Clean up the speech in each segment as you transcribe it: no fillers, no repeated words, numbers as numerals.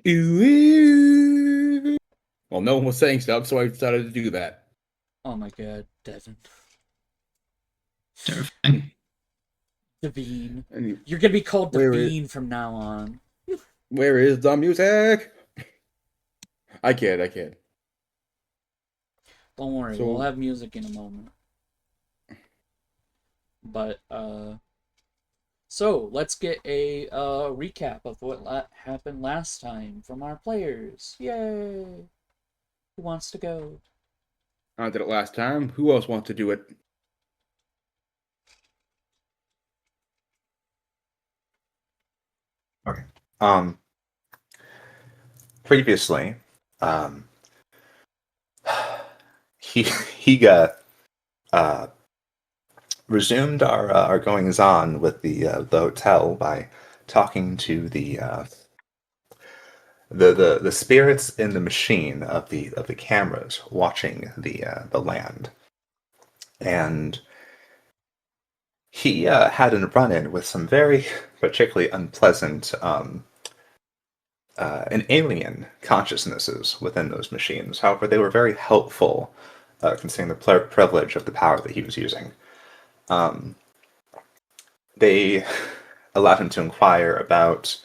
Ooh, ooh. Well, no one was saying stuff, so I decided to do that. Oh my god, Devin. Terrifying. Devine. And You're gonna be called where is Devine from now on. where is the music? I kid, I kid. Don't worry, we'll So have music in a moment. But, so let's get a recap of what happened last time from our players. Yay! Who wants to go? I did it last time. Who else wants to do it? Okay. Um, Previously, um, he got uh resumed our goings on with the hotel by talking to the spirits in the machine of the cameras watching the land, and he had a run-in with some very particularly unpleasant and alien consciousnesses within those machines. However, they were very helpful, considering the privilege of the power that he was using. Um, they allowed him to inquire about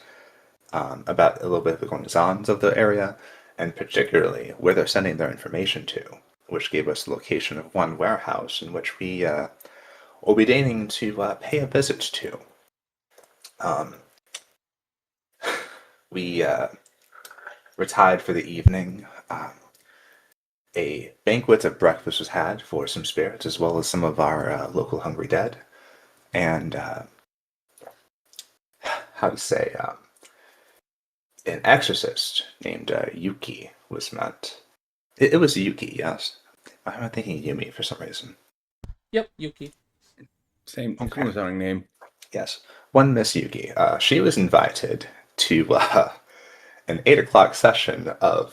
a little bit of the goings-ons of the area, and particularly where they're sending their information to, which gave us the location of one warehouse in which we will be deigning to pay a visit to. Um, we retired for the evening. A banquet of breakfast was had for some spirits, as well as some of our local hungry dead. And how to say, an exorcist named Yuki was met. It was Yuki, yes. I'm thinking Yumi for some reason. Yep, Yuki. Same Okay, similar sounding name. yes. One Miss Yuki. She was invited to an 8 o'clock session of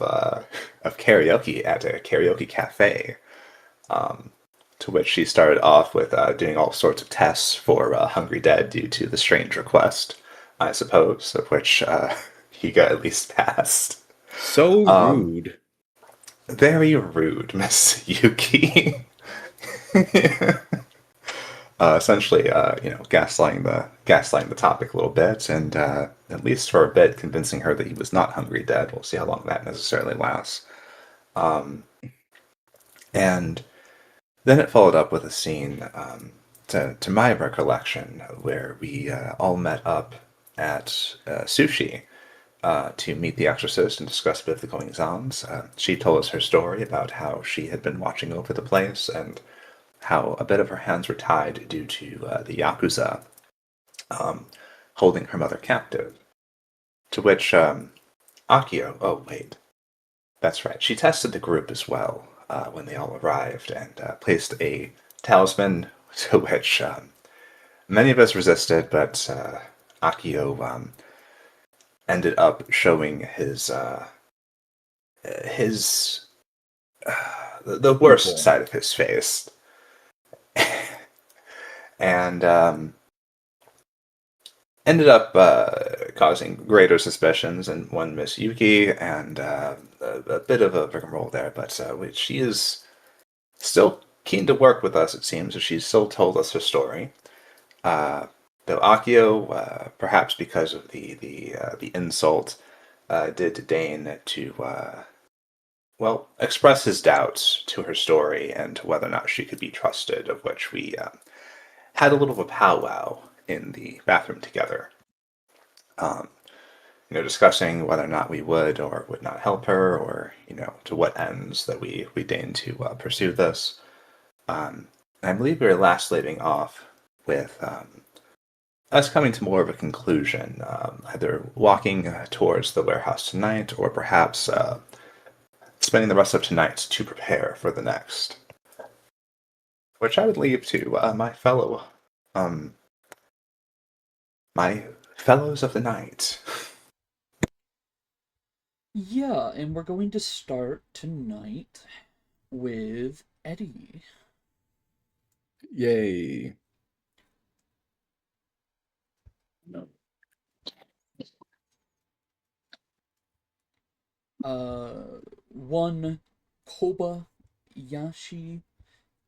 karaoke at a karaoke cafe. Um, to which she started off with doing all sorts of tests for Hungry Dead due to the strange request, I suppose, of which he got at least passed. So Um, rude. Very rude, Miss Yuki. Essentially, gaslighting the topic a little bit, and at least for a bit, convincing her that he was not Hungry Dead. We'll see how long that necessarily lasts. Um, and Then it followed up with a scene, to my recollection, where we all met up at sushi to meet the exorcist and discuss a bit of the goings-ons. She told us her story about how she had been watching over the place and how a bit of her hands were tied due to the Yakuza um, holding her mother captive. To which Akio, oh wait, that's right. She tested the group as well when they all arrived and placed a talisman to which many of us resisted, but Akio ended up showing his the worst Evil. side of his face, and ended up causing greater suspicions in one Miss Yuki and a bit of a rigmarole there. But she is still keen to work with us, it seems, as she's still told us her story. Uh, though Akio, perhaps because of the insult, did deign to express his doubts to her story and to whether or not she could be trusted. Of which we had a little of a powwow in the bathroom together. Um, Discussing whether or not we would or would not help her, or to what ends that we deign to pursue this. Um, I believe we were last leaving off with us coming to more of a conclusion, either walking towards the warehouse tonight, or perhaps spending the rest of tonight to prepare for the next. Which I would leave to um, my fellows of the night. Yeah, and we're going to start tonight with Eddie. Yay. No. One Kobayashi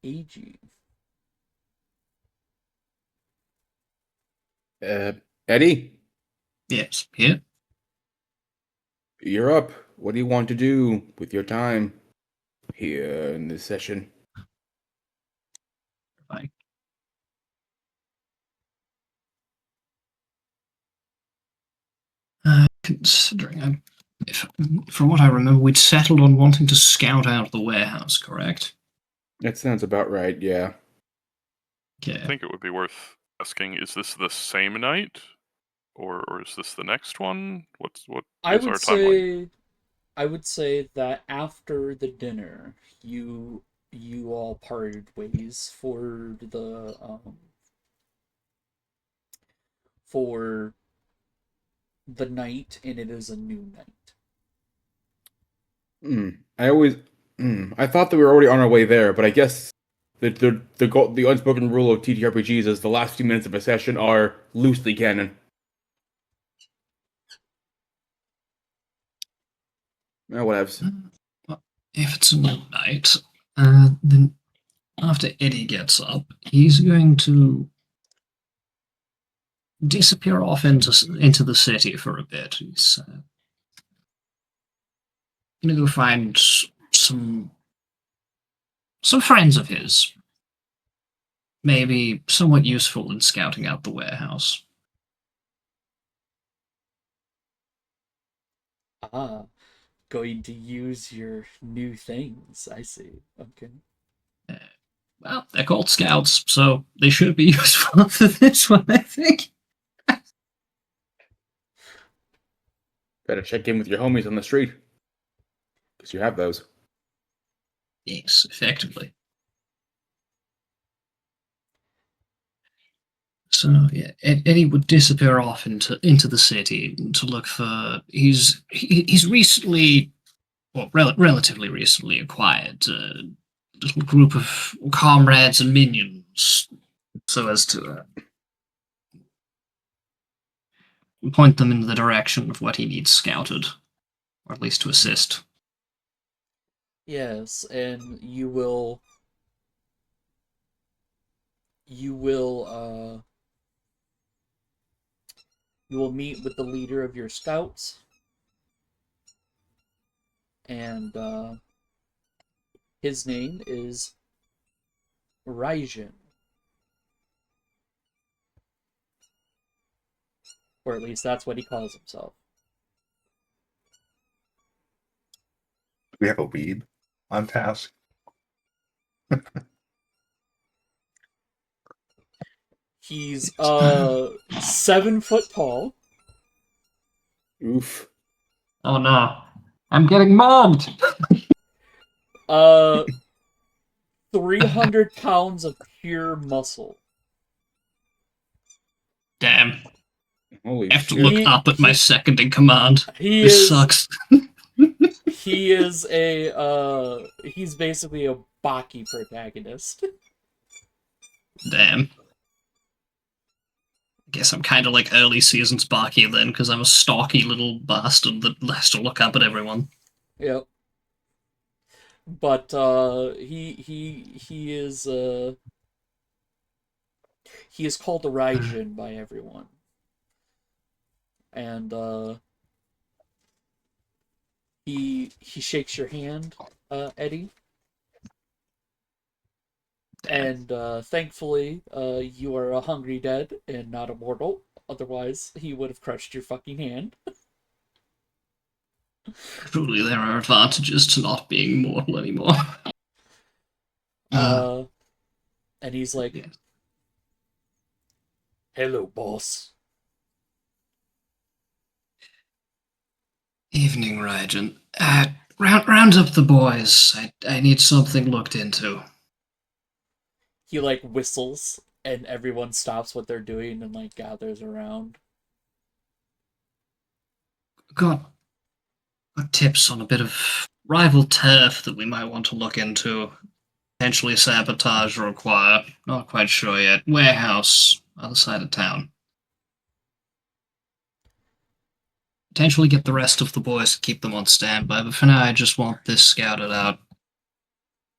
Eiji. Uh, Eddie, Yes, here. you're up. What do you want to do with your time here in this session? Fine. Considering, from what I remember, we'd settled on wanting to scout out the warehouse, correct? That sounds about right, yeah. Okay. I think it would be worth asking: is this the same night, or is this the next one? What I is would our timeline? say, I would say that after the dinner, you all parted ways for the night, and it is a new night. I always, I thought that we were already on our way there, but I guess the unspoken rule of TTRPGs is the last few minutes of a session are loosely canon. Oh, whatevs. Well, if it's a new night, then after Eddie gets up, he's going to disappear off into the city for a bit. He's going to go find some friends of his, maybe somewhat useful in scouting out the warehouse. Ah, going to use your new things. I see. Okay. Well, they're called scouts, so they should be useful for this one, I think. Better check in with your homies on the street, because you have those. Yes, effectively. So yeah, Eddie would disappear off into the city to look for. He's recently, well, relatively recently acquired a little group of comrades and minions, so as to point them in the direction of what he needs scouted, or at least to assist. Yes, and you will you will meet with the leader of your scouts, and his name is Raijin, or at least that's what he calls himself. Do we have a weeb on task? He's 7 foot tall. Oof. Oh no, I'm getting mobbed. Uh, 300 pounds of pure muscle. Damn. Holy I have to shit. look up at my second in command. He This is sucks. he is he's basically a Baki protagonist. Damn. Guess I'm kind of like early seasons Baki then, because I'm a stocky little bastard that has to look up at everyone. Yep. But he is called the Raijin by everyone. And he shakes your hand, Eddie. And thankfully, you are a hungry dead and not a mortal. Otherwise, he would have crushed your fucking hand. Truly, there are advantages to not being mortal anymore. And he's like, Yeah. "Hello, boss." Evening, Raijin. Round up the boys. I need something looked into. He like whistles, and everyone stops what they're doing and like gathers around. Got tips on a bit of rival turf that we might want to look into. Potentially sabotage or acquire. Not quite sure yet. Warehouse, other side of town. potentially get the rest of the boys to keep them on standby. But for now, I just want this scouted out.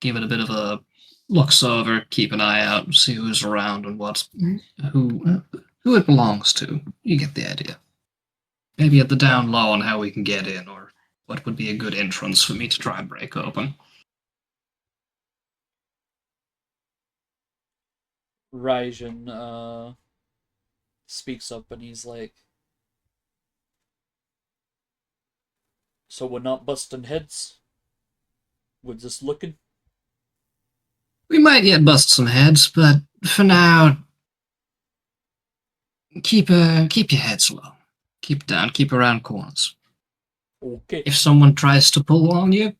Give it a bit of a looks over, keep an eye out, see who's around and who it belongs to. You get the idea. Maybe at the down low on how we can get in, or what would be a good entrance for me to try and break open. Raijin speaks up and he's like, "So we're not busting heads? We're just looking?" We might yet bust some heads, but for now, keep your heads low. Keep it down. Keep around corners. Okay. If someone tries to pull on you,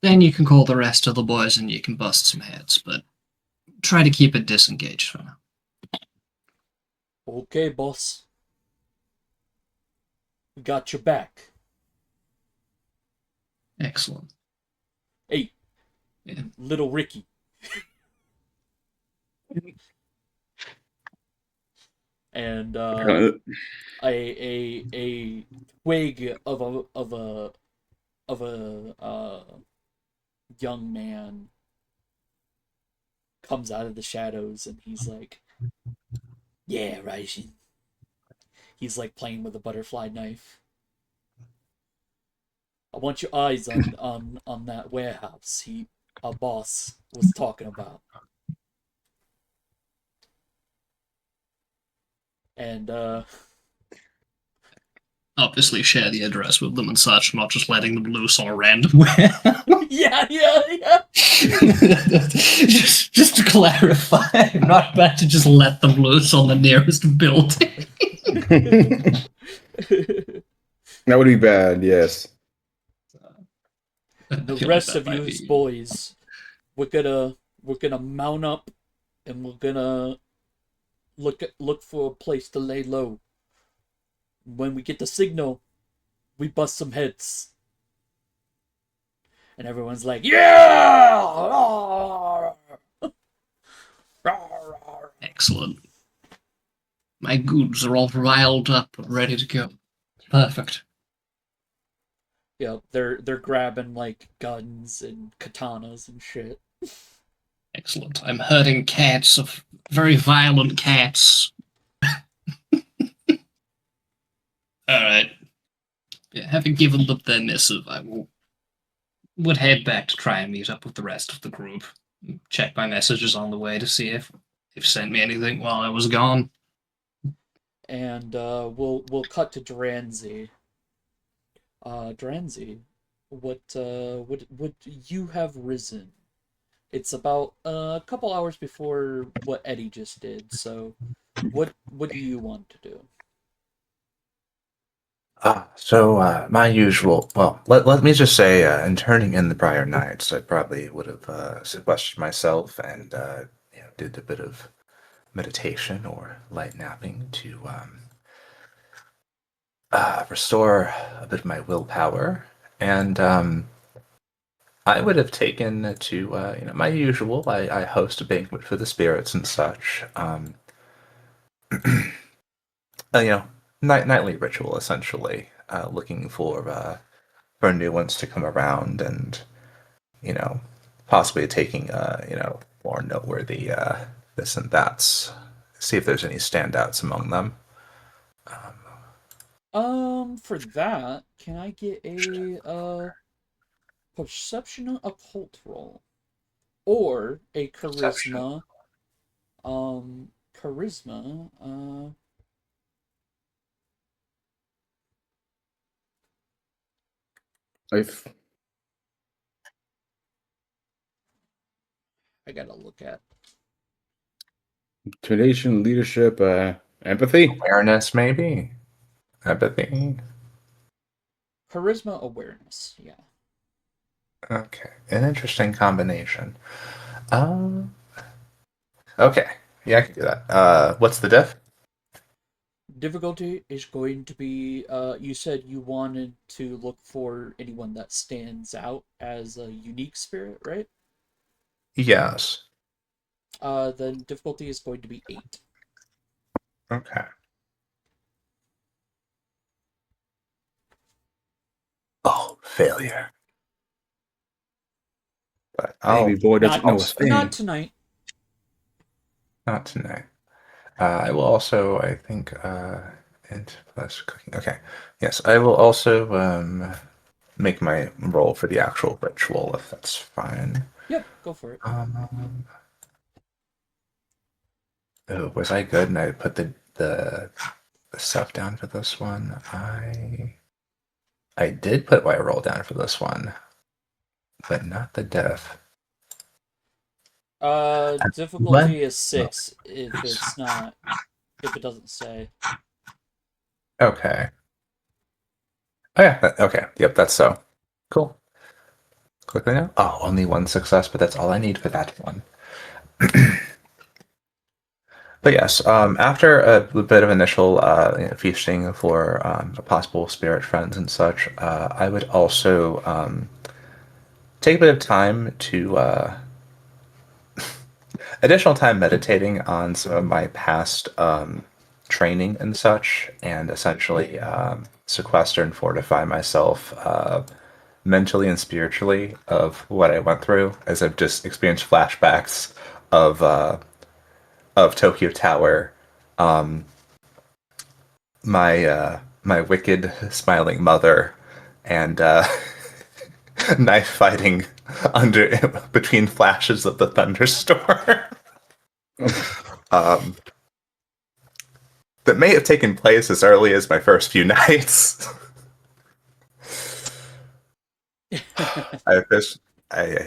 then you can call the rest of the boys and you can bust some heads. But try to keep it disengaged for now. Okay, boss. We got your back. Excellent. Hey, Yeah. little Ricky. And a twig of a young man comes out of the shadows and he's like, "Yeah, Raijin." He's like playing with a butterfly knife. "I want your eyes on that warehouse our boss was talking about." And Obviously, share the address with them and such, not just letting them loose on a random warehouse. yeah. just to clarify, I'm not about to just let them loose on the nearest building. That would be bad, yes. The rest of you boys, we're gonna mount up and we're gonna look for a place to lay low. When we get the signal, we bust some heads. And everyone's like, "Yeah!" Excellent. My goods are all riled up and ready to go. Perfect. Yeah, they're grabbing like guns and katanas and shit. Excellent. I'm herding cats of very violent cats. Alright. Yeah, having given them their missive, I would head back to try and meet up with the rest of the group. Check my messages on the way to see if they've sent me anything while I was gone. And we'll cut to Dranzi. Dranzi, what would you have risen? It's about a couple hours before what Eddie just did. So, what do you want to do? My usual. Well, let me just say, in turning in the prior nights, I probably would have sequestered myself and did a bit of meditation or light napping to restore a bit of my willpower, and I would have taken to my usual. I host a banquet for the spirits and such. Nightly ritual essentially, looking for new ones to come around, and possibly taking more noteworthy this and that's. See if there's any standouts among them. For that, can I get a perception occult roll or a Perception. charisma? Charisma. I've I gotta look at intimidation, leadership, empathy. Awareness, maybe. Empathy. charisma awareness. Yeah. Okay, an interesting combination. Okay, yeah, I can do that. What's the diff? Difficulty is going to be. You said you wanted to look for anyone that stands out as a unique spirit, right? Yes. Then difficulty is going to be 8. Okay. failure. But Baby boy doesn't know a thing. Not tonight. not tonight. I will also, I think, int plus cooking. Okay. Yes, I will also make my roll for the actual ritual, if that's fine. Yep, go for it. Oh, was I good? And I put the stuff down for this one. I did put my roll down for this one, but not the death. Difficulty is 6 if it's not, if it doesn't say. Okay. Oh yeah. Okay. Yep. That's so. Cool. Quickly now. Oh, only one success, but that's all I need for that one. But yes, after a bit of initial feasting for possible spirit friends and such, I would also take a bit of time to additional time meditating on some of my past training and such, and essentially sequester and fortify myself mentally and spiritually of what I went through, as I've just experienced flashbacks of Tokyo Tower, my wicked smiling mother, and knife fighting under between flashes of the thunderstorm. That may have taken place as early as my first few nights. I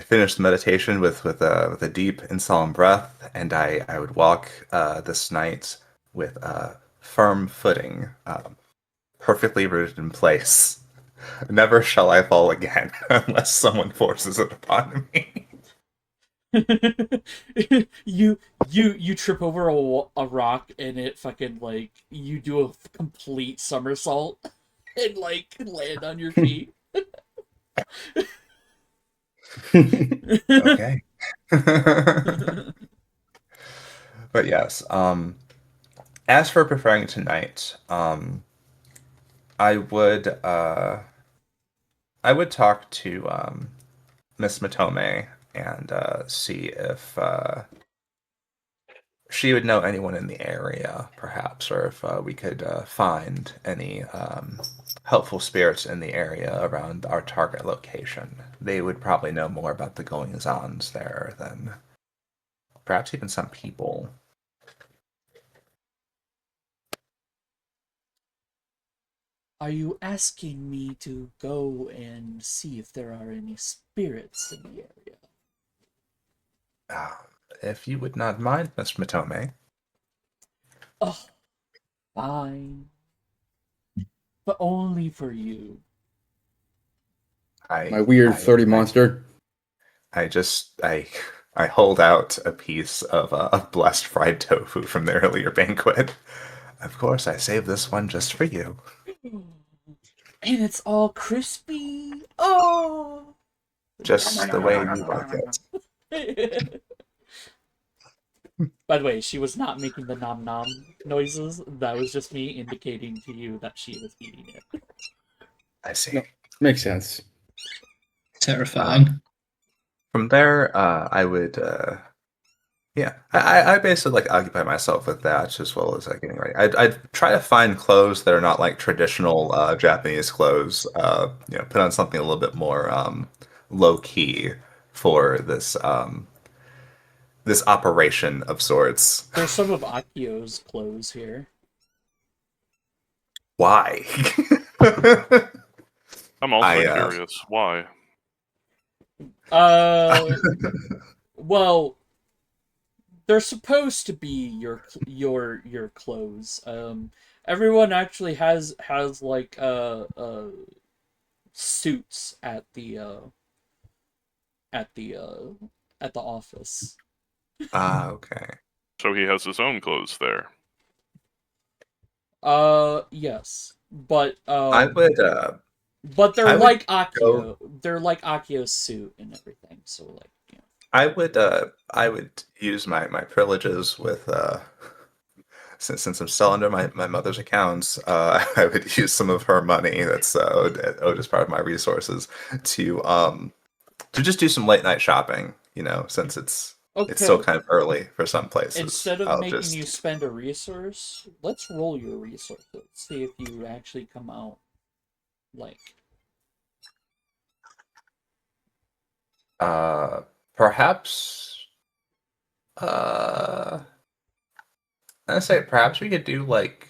finished the meditation with a deep and solemn breath, and I would walk this night with firm footing, perfectly rooted in place. Never shall I fall again unless someone forces it upon me. you trip over a rock and it fucking like you do a complete somersault and like land on your feet. Okay. But yes, as for preferring tonight, I would talk to Miss Matome and see if she would know anyone in the area, perhaps, or if we could find any helpful spirits in the area around our target location. They would probably know more about the goings-ons there than perhaps even some people. Are you asking me to go and see if there are any spirits in the area? If you would not mind, Miss Matome. Oh, fine. But only for you. My weird 30 monster. I hold out a piece of blessed fried tofu from the earlier banquet. Of course, I saved this one just for you. And it's all crispy. Oh! Just the way you like it. By the way, she was not making the nom nom noises. That was just me indicating to you that she was eating it. I see. No, makes sense. Terrifying. From there, I would, I basically like occupy myself with that as well as getting ready. I'd try to find clothes that are not like traditional Japanese clothes. Put on something a little bit more low key for this operation of sorts. There's some of Akio's clothes here. Why? I'm also curious. Why? Well, they're supposed to be your clothes. Everyone actually has like suits at the office. Okay. So he has his own clothes there. Yes, but I would. but they're I would like Akio. go- They're like Akio's suit and everything. So like, you know. I would use my privileges with since I'm still under my mother's accounts, I would use some of her money that's owed as part of my resources to just do some late night shopping. Since it's still Okay. kind of early for some places. Instead of I'll making just you spend a resource, let's roll your resources. See if you actually come out like. perhaps uh I say perhaps we could do like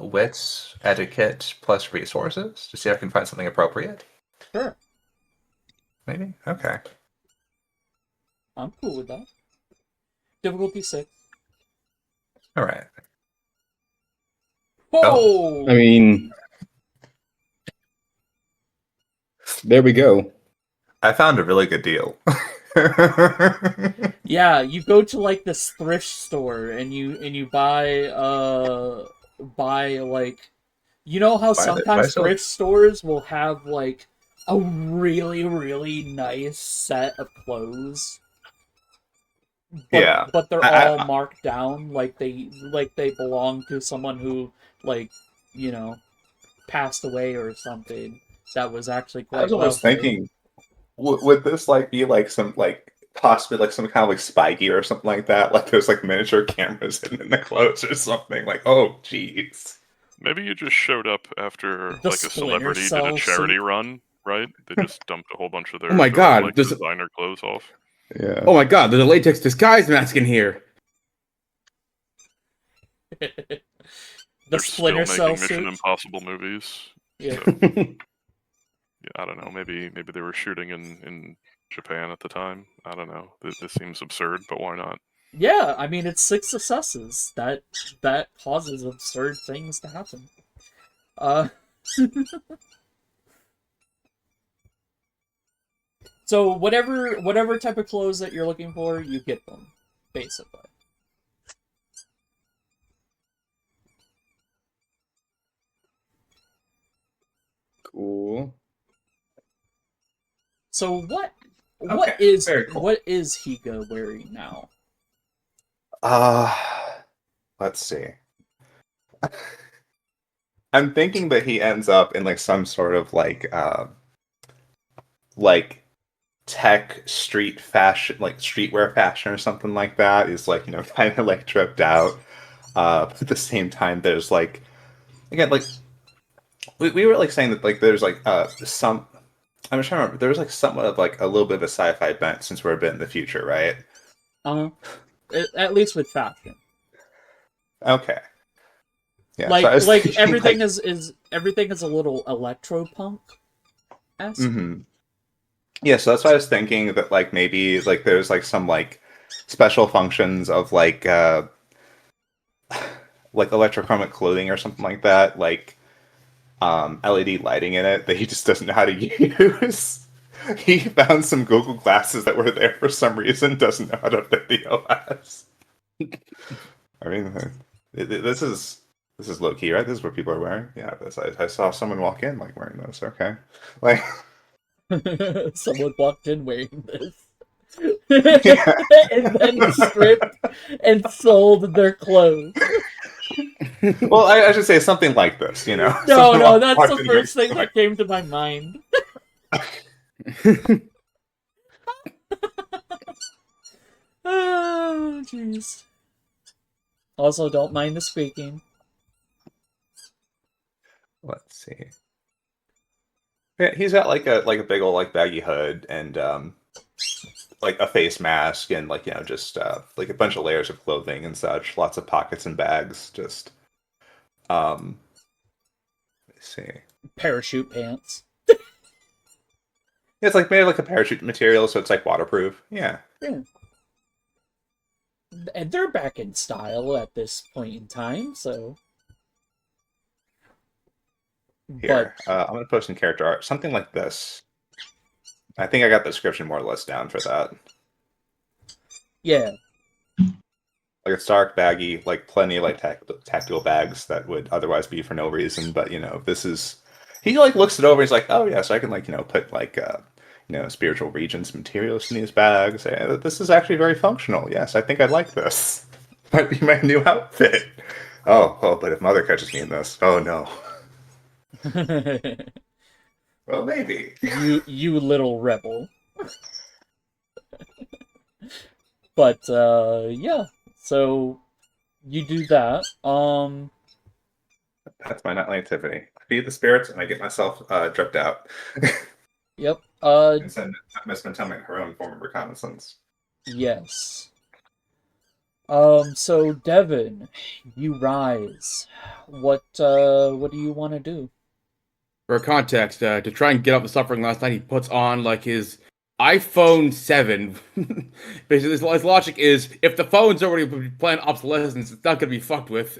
wits, etiquette plus resources to see if I can find something appropriate. Sure, Maybe? Okay. I'm cool with that. Difficulty 6. Alright. Whoa! I mean, there we go. I found a really good deal. Yeah, you go to like this thrift store and you buy like, you know how sometimes some- thrift stores will have like a really nice set of clothes, Yeah. but they're I, all marked down like they belong to someone who, like, you know, passed away or something, that was actually I was quite almost wealthy. thinking, would this like be like some like possibly like some kind of like spy gear or something like that? Like there's like miniature cameras hidden in the clothes or something. Like, oh jeez. Maybe you just showed up after The like a Splinter celebrity did a Cell charity suit. run, right? They just dumped a whole bunch of Oh my their God, like this- designer clothes off. Yeah. Oh my God, there's a latex disguise mask in here. The They're Splinter still Cell making Mission suit. Impossible movies. Yeah. So yeah, I don't know. Maybe they were shooting in Japan at the time. I don't know. This seems absurd, but why not? Yeah, I mean, it's 6 successes. That causes absurd things to happen. Uh, so whatever type of clothes that you're looking for, you get them, basically. Cool. So what Okay, very cool. what is Higa wearing now? Uh let's see. I'm thinking that he ends up in like some sort of like tech street fashion, like streetwear fashion or something like that. Is like, kind of like tripped out. But at the same time, there's like, again, like we were like saying that like there's like some. I'm trying to remember. There's like somewhat of like a little bit of a sci-fi bent since we're a bit in the future, right? Uh, at least with fashion. Okay. Yeah. So I Like was thinking, everything like, is everything is a little electro punk esque. hmm. Yeah, so that's why I was thinking that like maybe like there's like some like special functions of like electrochromic clothing or something like that, like LED lighting in it that he just doesn't know how to use. He found some Google glasses that were there for some reason, doesn't know how to fit the OS. I mean, this is low key, right? This is what people are wearing. Yeah, I saw someone walk in like wearing those. Okay, like Someone walked in wearing this. yeah. And then stripped and sold their clothes. Well, I should say something like this, No, Someone no, that's walked the in first wearing- thing that came to my mind. Oh, jeez. Also, don't mind the squeaking. Let's see. Yeah, he's got like a big old like baggy hood and like a face mask and like just like a bunch of layers of clothing and such, lots of pockets and bags. Just let's see. Parachute pants. Yeah, it's like made of like a parachute material, so it's like waterproof. Yeah. Yeah. And they're back in style at this point in time, so. Here, I'm gonna post some character art, something like this. I think I got the description more or less down for that. Yeah. Like it's dark, baggy, like plenty of like tactical bags that would otherwise be for no reason. But this is he like looks it over. He's like, oh yeah, so I can like put like spiritual regions materials in these bags. This is actually very functional. Yes, I think I like this. might be my new outfit. Oh, but if Mother catches me in this, oh no. Well, maybe. you little rebel. But yeah. So you do that. That's my nightly activity. Feed the spirits, and I get myself dripped out. Yep. And spend time in her own form of reconnaissance. Yes. So Devin, you rise. What do you want to do? For context, to try and get out the suffering last night, he puts on like his iPhone 7. Basically, his logic is if the phone's already planned obsolescence, it's not going to be fucked with.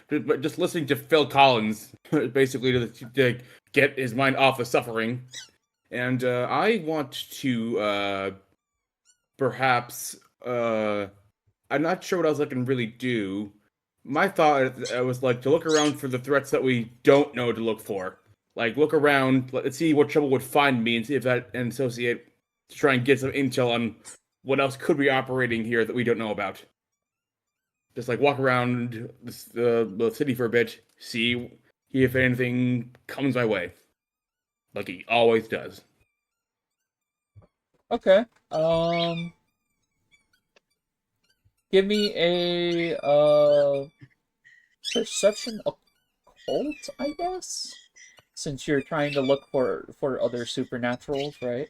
But just listening to Phil Collins, basically to get his mind off the suffering. And I want to perhaps. I'm not sure what else I can really do. My thought was like to look around for the threats that we don't know to look for. Like look around, let's see what trouble would find me, and see if that and associate to try and get some intel on what else could be operating here that we don't know about. Just like walk around the city for a bit, see if anything comes my way, like he always does. Okay. Give me a perception occult, I guess. Since you're trying to look for other supernaturals, right?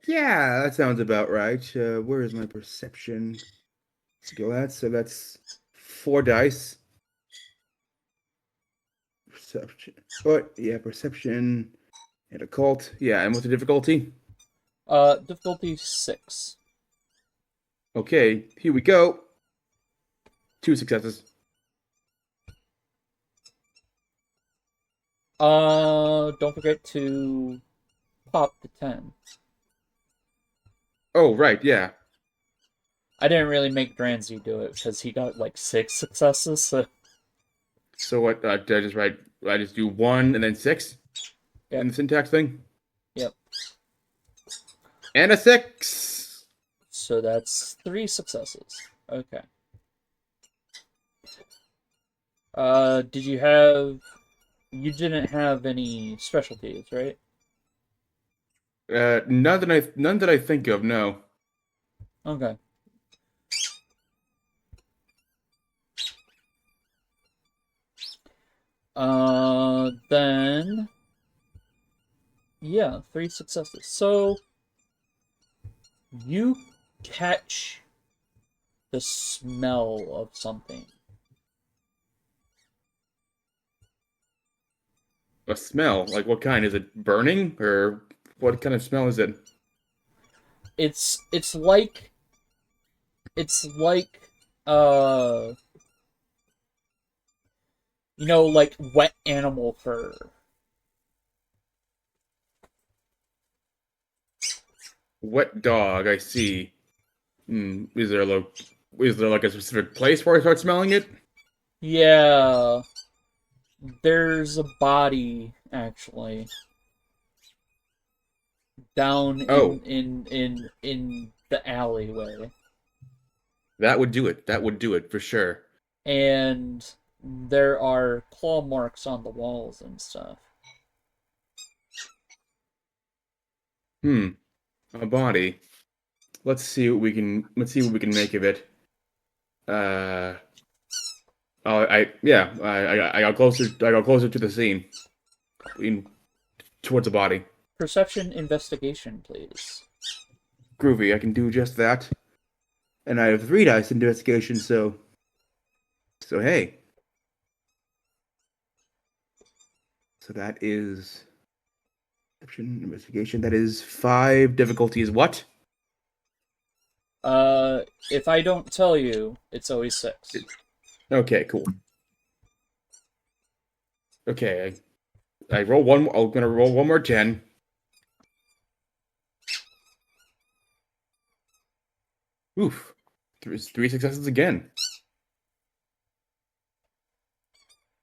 Yeah, that sounds about right. Where is my perception? Let's go that. So that's 4 dice. Perception. Oh, yeah, perception and occult. Yeah, and what's the difficulty? Difficulty 6. Okay, here we go. 2 successes. Don't forget to pop the 10. Oh, right, yeah. I didn't really make Dranzy do it because he got like 6 successes. So what? Did I just write? I just do 1 and then 6 in the syntax thing. Yep. And a 6. So that's 3 successes. Okay. Did you have? You didn't have any specialties, right? None that I think of. No. Okay. Then yeah, 3 successes. So you catch the smell of something. A smell? Like what kind? Is it burning or what kind of smell is it? It's like uh like wet animal fur. Wet dog. I see. Is there like a specific place where I start smelling it? Yeah, there's a body actually down Oh. in the alleyway. That would do it. That would do it for sure. And there are claw marks on the walls and stuff. A body. Let's see what we can make of it. I got closer. I got closer to the scene, towards the body. Perception investigation, please. Groovy. I can do just that. And I have 3 dice investigation. So hey. So that is perception investigation. That is 5 difficulties. What? If I don't tell you, it's always 6. Okay, cool. Okay, I roll one. I'm gonna roll one more 10. Oof, 3 successes again.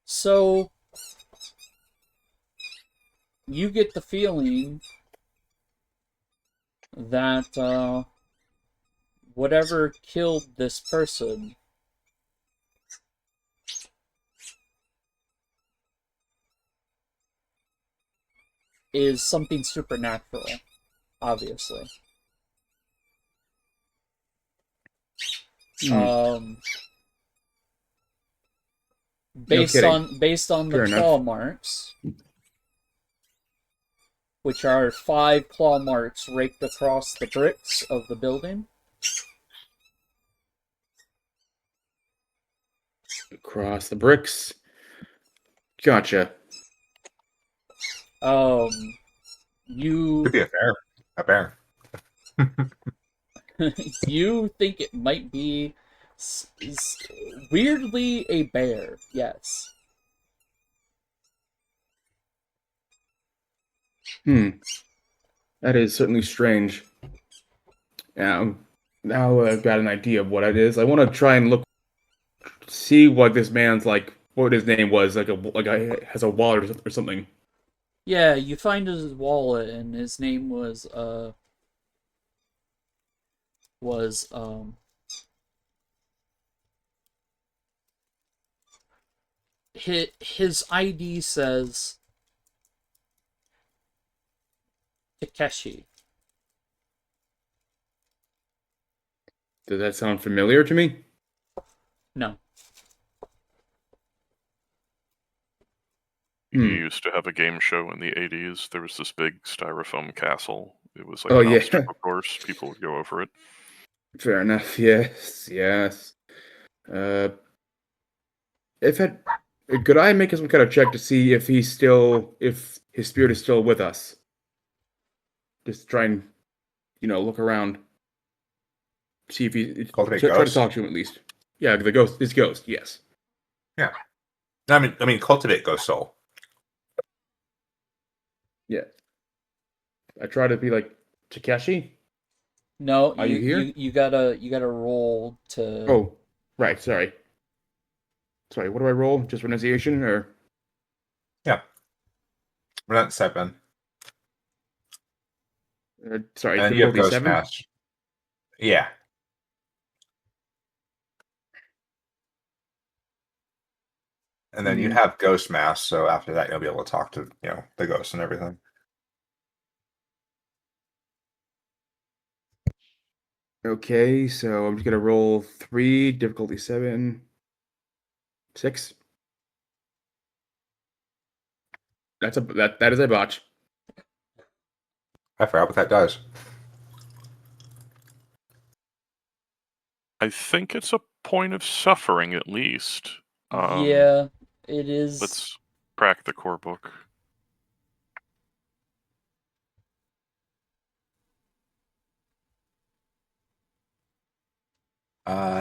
So you get the feeling that whatever killed this person is something supernatural, obviously. Hmm. Based kidding. on the Fair enough. claw marks, which are 5 claw marks raked across the bricks of the building. Across the bricks. Gotcha. You Could be a bear. you think it might be weirdly a bear, yes. That is certainly strange. Now I've got an idea of what it is. I want to try and see what this man's like. What his name was, has a wallet or something. Yeah, you find his wallet, and his name was his ID says Takeshi. Does that sound familiar to me? No. He used to have a game show in the 80s. There was this big styrofoam castle. It was like Oh, an yeah. obstacle course. People would go over it. Fair enough. Yes. Uh, if it, could I make some kind of check to see if if his spirit is still with us? Just try and, look around, see if Cultivate try to ghosts? talk to him at least. Yeah, the ghost, his ghost. Yes. Yeah. I mean, cultivate ghost soul. Yeah. I try to be like, Takeshi, No, are you here? you gotta roll to. Oh, right. Sorry. What do I roll? Just pronunciation or? Yeah. We're not 7. Sorry, And you have difficulty ghost 7. mass. Yeah. And then you have ghost mass, so after that you'll be able to talk to, the ghosts and everything. Okay, so I'm just gonna roll 3, difficulty 7, 6. That is a botch. I forgot what that does. I think it's a point of suffering, at least. Yeah, it is. Let's crack the core book.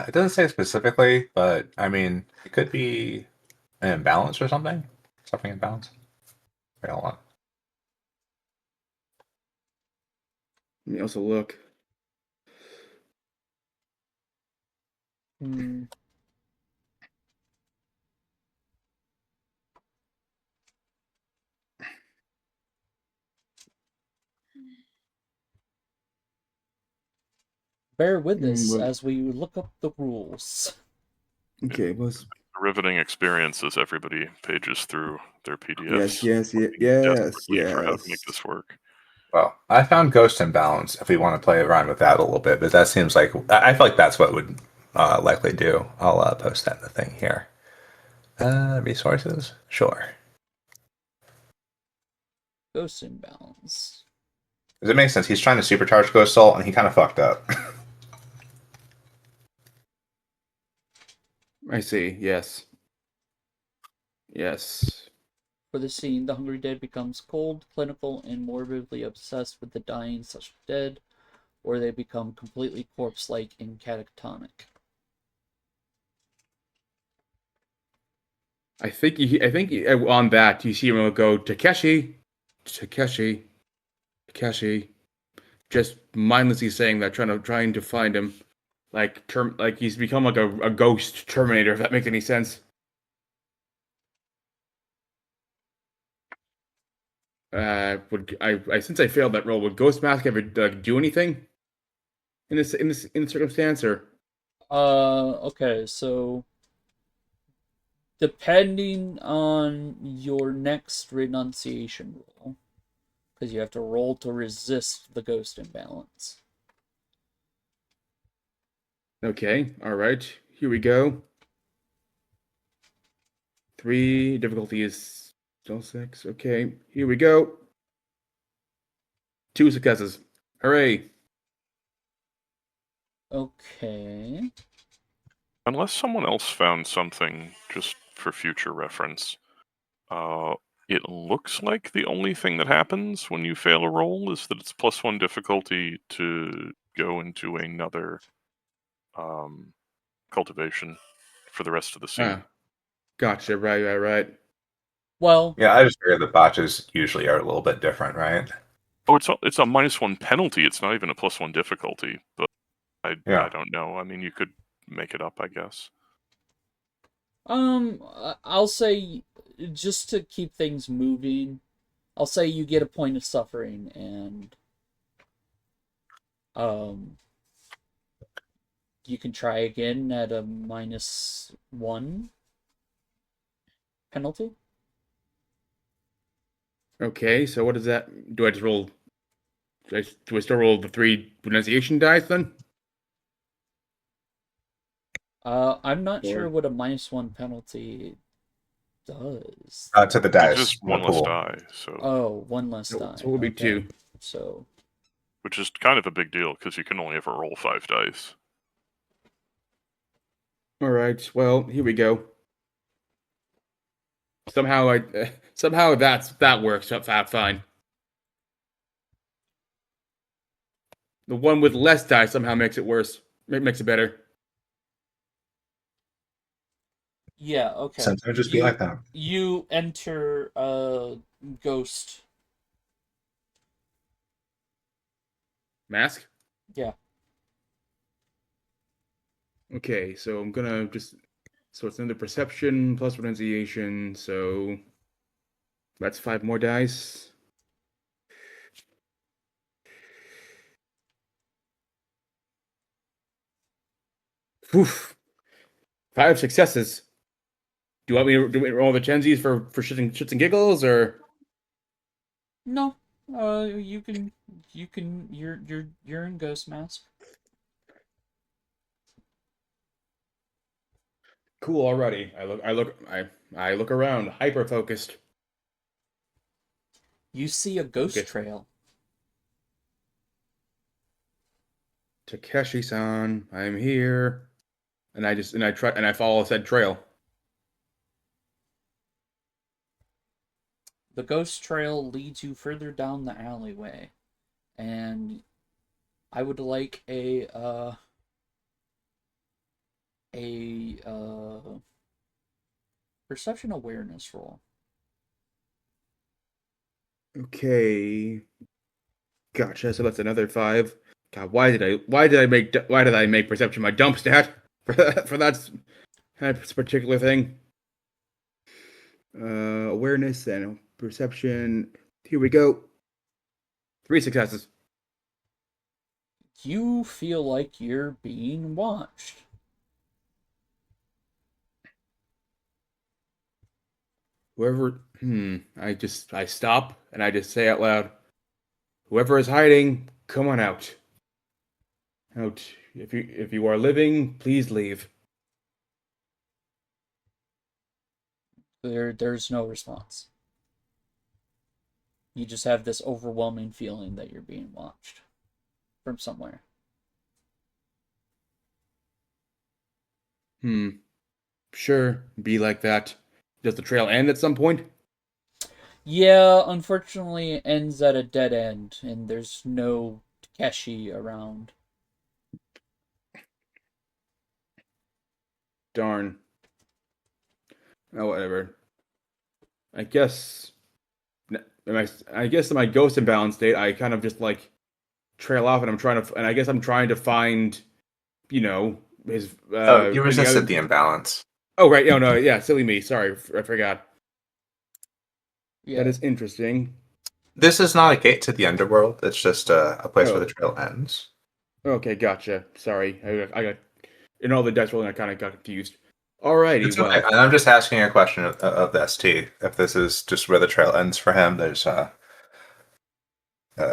It doesn't say specifically, but I mean, it could be an imbalance or something. Suffering imbalance. Wait, hold on. Let me also look. Hmm. Bear with us Well, as we look up the rules. okay, Riveting experience as everybody pages through their PDFs. yes, Desperately for how to make this work. Well, I found ghost imbalance if we want to play around with that a little bit, but that seems like I feel like that's what it would likely do. I'll post that in the thing here. Resources? Sure. Ghost imbalance. Does it make sense? He's trying to supercharge Ghost Soul, and he kind of fucked up. I see. Yes. For the scene, the hungry dead becomes cold, clinical, and morbidly obsessed with the dying such dead, or they become completely corpse-like and catatonic. I think on that you see him go Takeshi, just mindlessly saying that, trying to find him, like he's become like a ghost Terminator. If that makes any sense. Would I since I failed that roll, would Ghost Mask ever do anything? in this circumstance, or Okay, so depending on your next renunciation roll, because you have to roll to resist the ghost imbalance. okay, all right, here we go. 3 difficulty is still 6. Okay, here we go. 2 successes. Hooray! Okay. Unless someone else found something just for future reference, it looks like the only thing that happens when you fail a roll is that it's +1 difficulty to go into another cultivation for the rest of the scene. Ah, gotcha. Right. Well, Yeah, I just figured the botches usually are a little bit different, right? Oh, it's a -1 penalty. It's not even a +1 difficulty, but I Yeah. don't know. I mean, you could make it up, I guess. I'll say, just to keep things moving, I'll say you get a point of suffering, and um, you can try again at a -1 penalty. Okay, so what does that? Do I just roll? Do I still roll the 3 renunciation dice then? I'm not sure Or what a -1 penalty does. To the It's dice, just the one less pool. die, so Oh, one less so die. it would be Okay. 2. So, which is kind of a big deal because you can only ever roll 5 dice. All right. Well, here we go. Somehow that works out fine. The one with less dice somehow makes it worse. Makes it better. yeah, okay. Sometimes just be like that. You enter ghost. Mask. Yeah. Okay, so I'm gonna just so it's another perception plus renunciation. So that's 5 more dice. Oof. 5 successes. Do you want me to roll the Chensies for shits and giggles, or No. You're in ghost mask. cool already? I look around, hyper focused. You see a ghost Okay, trail. Takeshi-san, I'm here, and I follow said trail. The ghost trail leads you further down the alleyway, and I would like a perception awareness roll. Okay, gotcha. So that's another 5. God, why did I make perception my dump stat for that particular thing? Awareness and perception. Here we go. 3 successes. You feel like you're being watched. Whoever, I stop and I just say out loud, whoever is hiding, come on out. Out. If you are living, please leave. There's no response. You just have this overwhelming feeling that you're being watched from somewhere. Sure, be like that. Does the trail end at some point? Yeah, unfortunately, it ends at a dead end, and there's no Takeshi around. Darn. Oh, whatever. I guess. I guess in my ghost imbalance state, I kind of just like trail off, and I guess I'm trying to find, you know, his Oh, you any resisted other. the imbalance. Oh right, no, yeah, silly me. Sorry, I forgot. Yeah. That is interesting. This is not a gate to the underworld. It's just a place where the Oh, trail ends. Okay, gotcha. Sorry, I got in all the dice rolling. I kind of got confused. Alrighty, It's okay. well, And I'm just asking a question of the ST. If this is just where the trail ends for him, there's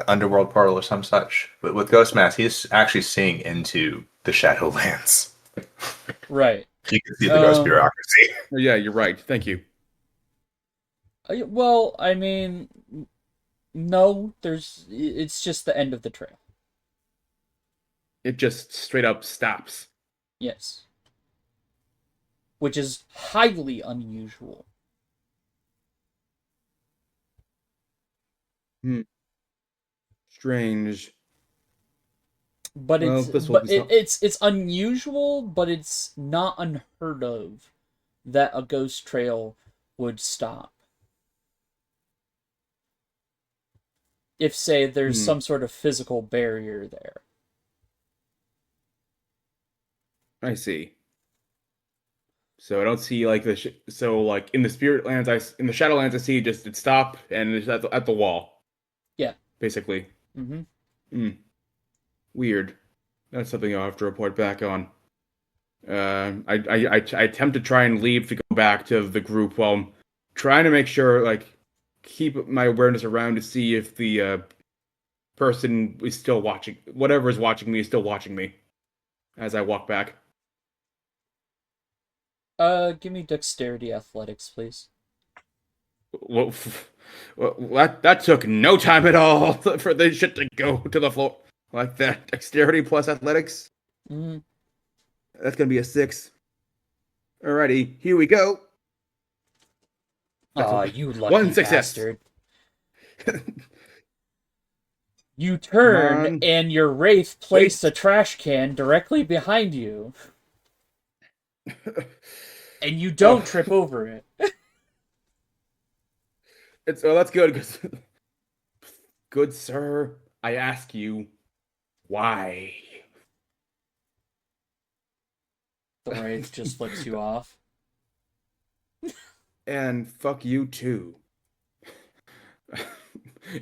underworld portal or some such. But with Ghost Mask, he's actually seeing into the Shadowlands. Right. You can see the ghost bureaucracy. yeah, you're right. Thank you. Well, I mean, no, it's just the end of the trail. It just straight up stops. Yes. Which is highly unusual. Hmm. Strange. But Well, it's this will be some. it's unusual, but it's not unheard of that a ghost trail would stop. If say there's Hmm. some sort of physical barrier there. I see. So I don't see like so like in the spirit lands, in the Shadowlands, I see just it stop and it's at the wall, Yeah. basically. Mm-hmm. Hmm. Weird. That's something I'll have to report back on. I attempt to try and leave to go back to the group while I'm trying to make sure, like, keep my awareness around to see if the person is still watching. Whatever is watching me is still watching me as I walk back. Give me dexterity athletics, please. Well, that took no time at all for this shit to go to the floor like that. Dexterity plus athletics. Mm-hmm. That's gonna be a 6. Alrighty, here we go. That's Aw, a, you one lucky success. bastard. You Come turn, on, and your wraith placed a wait. trash can directly behind you, and you Oh, don't trip over it. that's good because good sir, I ask you why. The wraith just flips you off. And fuck you too.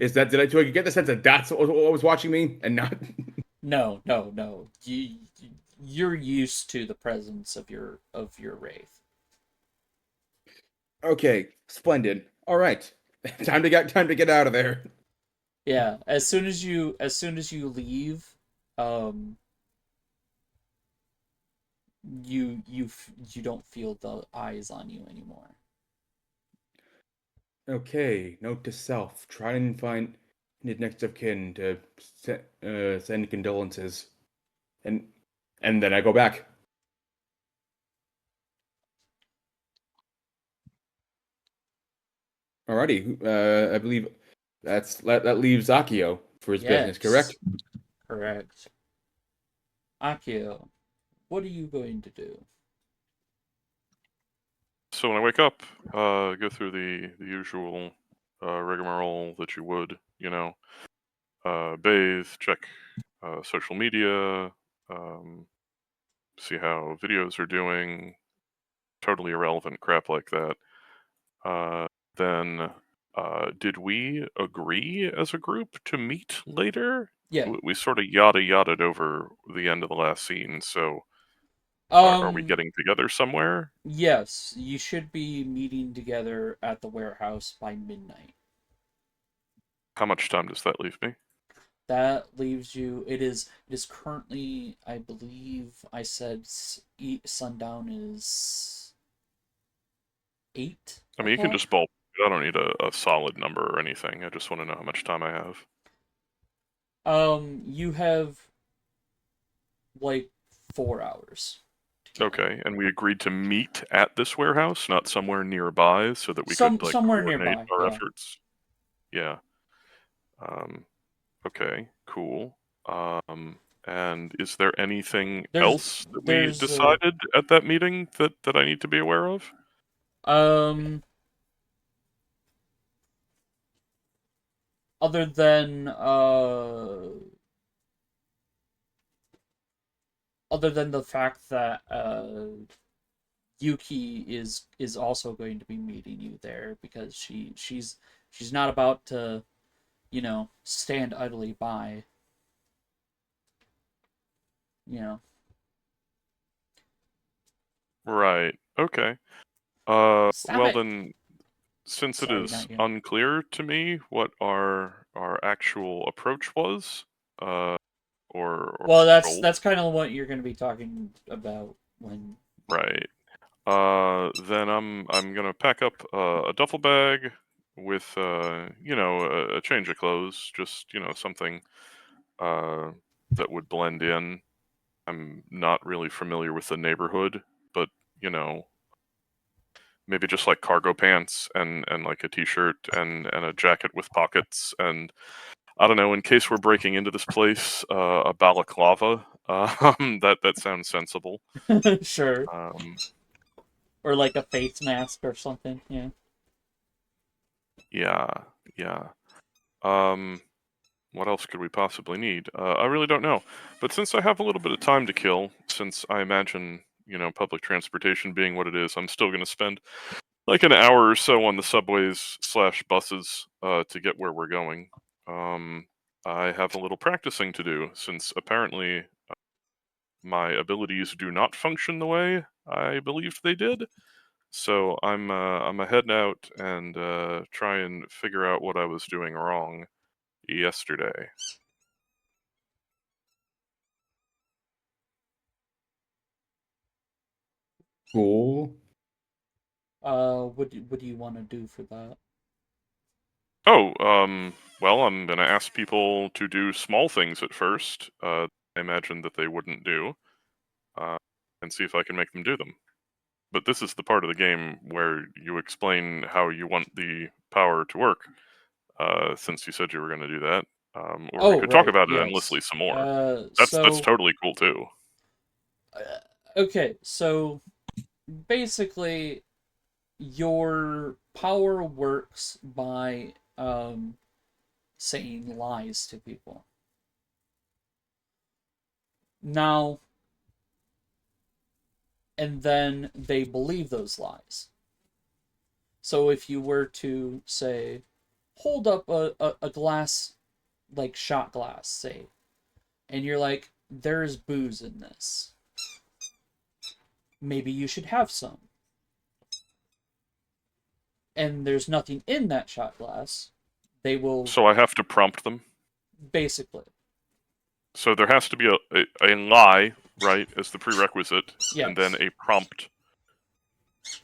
Is that did I get the sense that that's what was watching me and not? No, no, no. You're used to the presence of your wraith. Okay, splendid. All right, time to get out of there. Yeah, as soon as you leave, um, you don't feel the eyes on you anymore. Okay, note to self: try and find his next of kin to send condolences, and and then I go back. Alrighty, I believe that leaves Akio for his business, correct? Yes, correct. Akio, what are you going to do? So when I wake up, go through the usual rigmarole that you would, bathe, check social media, um, see how videos are doing, totally irrelevant crap like that. Then, did we agree as a group to meet later? Yeah. We sort of yada yadaed over the end of the last scene, so are we Um, getting together somewhere? yes, you should be meeting together at the warehouse by midnight. How much time does that leave me? That leaves you. It is currently, I believe I said sundown is 8 I mean, you can o'clock. just ball. I don't need a solid number or anything. I just want to know how much time I have. You have like 4 hours to kill. Okay, and we agreed to meet at this warehouse, not somewhere nearby, so that we could like Somewhere coordinate nearby. our Yeah. efforts. Yeah. Um, okay, cool. And is there anything There's else that we there's uh decided at that meeting that I need to be aware of? um other than the fact that Yuki is also going to be meeting you there because she's not about to, stand idly by. you know. Right. Okay. Stop Well it. then, since it Sorry, is not you. unclear to me what our actual approach was, or Well, role, that's kind of what you're going to be talking about when. right? Then I'm gonna pack up a duffel bag with a change of clothes, just something that would blend in. I'm not really familiar with the neighborhood, but you know maybe just like cargo pants and like a t-shirt and a jacket with pockets, and I don't know, in case we're breaking into this place, a balaclava. That sounds sensible. Sure. Um, Or like a face mask or something. Yeah. yeah, yeah. Um, what else could we possibly need? I really don't know. But since I have a little bit of time to kill, since I imagine, public transportation being what it is, I'm still going to spend like an hour or so on the subways slash buses to get where we're going. Um, I have a little practicing to do since apparently my abilities do not function the way I believed they did. So I'm a heading out and try and figure out what I was doing wrong yesterday. Cool. What do you want to do for that? Oh, well, I'm gonna ask people to do small things at first. I imagine that they wouldn't do, uh, and see if I can make them do them. But this is the part of the game where you explain how you want the power to work. Since you said you were going to do that, or we Oh, could talk right. about it endlessly Yes. some more. That's So totally cool too. okay, so basically your power works by saying lies to people. Now, and then they believe those lies. So if you were to say, hold up a glass, like shot glass, say, and you're like, there's booze in this. Maybe you should have some. And there's nothing in that shot glass. They will So I have to prompt them. basically. So there has to be a lie, right, as the prerequisite, and then Yes. a prompt.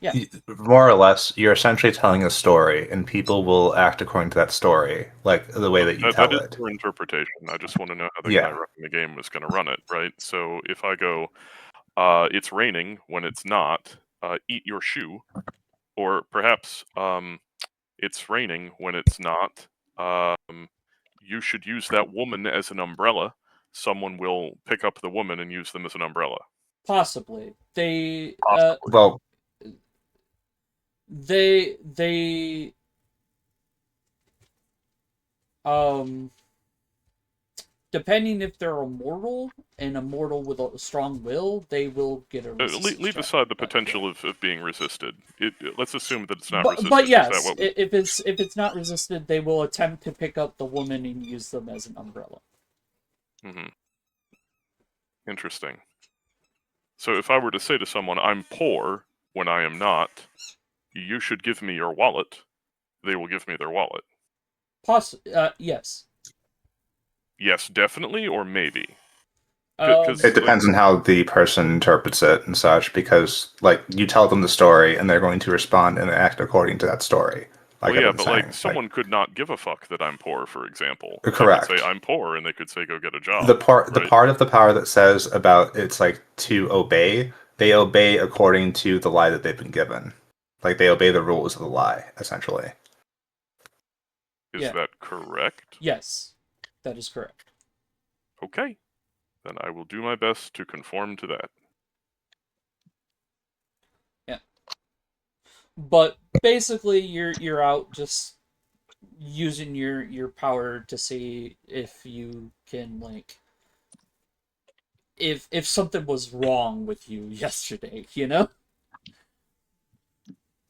Yeah. More or less, you're essentially telling a story, and people will act according to that story, like the way that you That tell is it. for interpretation. I just want to know how the guy Yeah, running the game is going to run it, right? So if I go, it's raining when it's not, eat your shoe, or perhaps it's raining when it's not. You should use that woman as an umbrella. Someone will pick up the woman and use them as an umbrella. Possibly. They Possibly. well, they um depending if they're immortal and immortal with a strong will, they will get a resistance Leave check. aside the But yeah. potential of being resisted. Let's assume that it's not But resisted. Is that yes, what? We, if it's not resisted, they will attempt to pick up the woman and use them as an umbrella. mm-hmm. Interesting. So if I were to say to someone, "I'm poor," when I am not, you should give me your wallet. They will give me their wallet. Yes. Yes, definitely, or maybe. it Because like, depends on how the person interprets it and such, because, like, you tell them the story, and they're going to respond and act according to that story. Like well, I've yeah, been but like saying. Like, someone could not give a fuck that I'm poor, for example. I could say correct. I'm poor, and they could say go get a The job, part the right? part of the power that says about it's like to obey, they obey according to the lie that they've been given. Like they obey the rules of the lie, essentially. Is Yeah. that correct? Yes. That is correct. Okay, then I will do my best to conform to that. Yeah. But basically you're out just using your power to see if you can like if something was wrong with you yesterday, you know?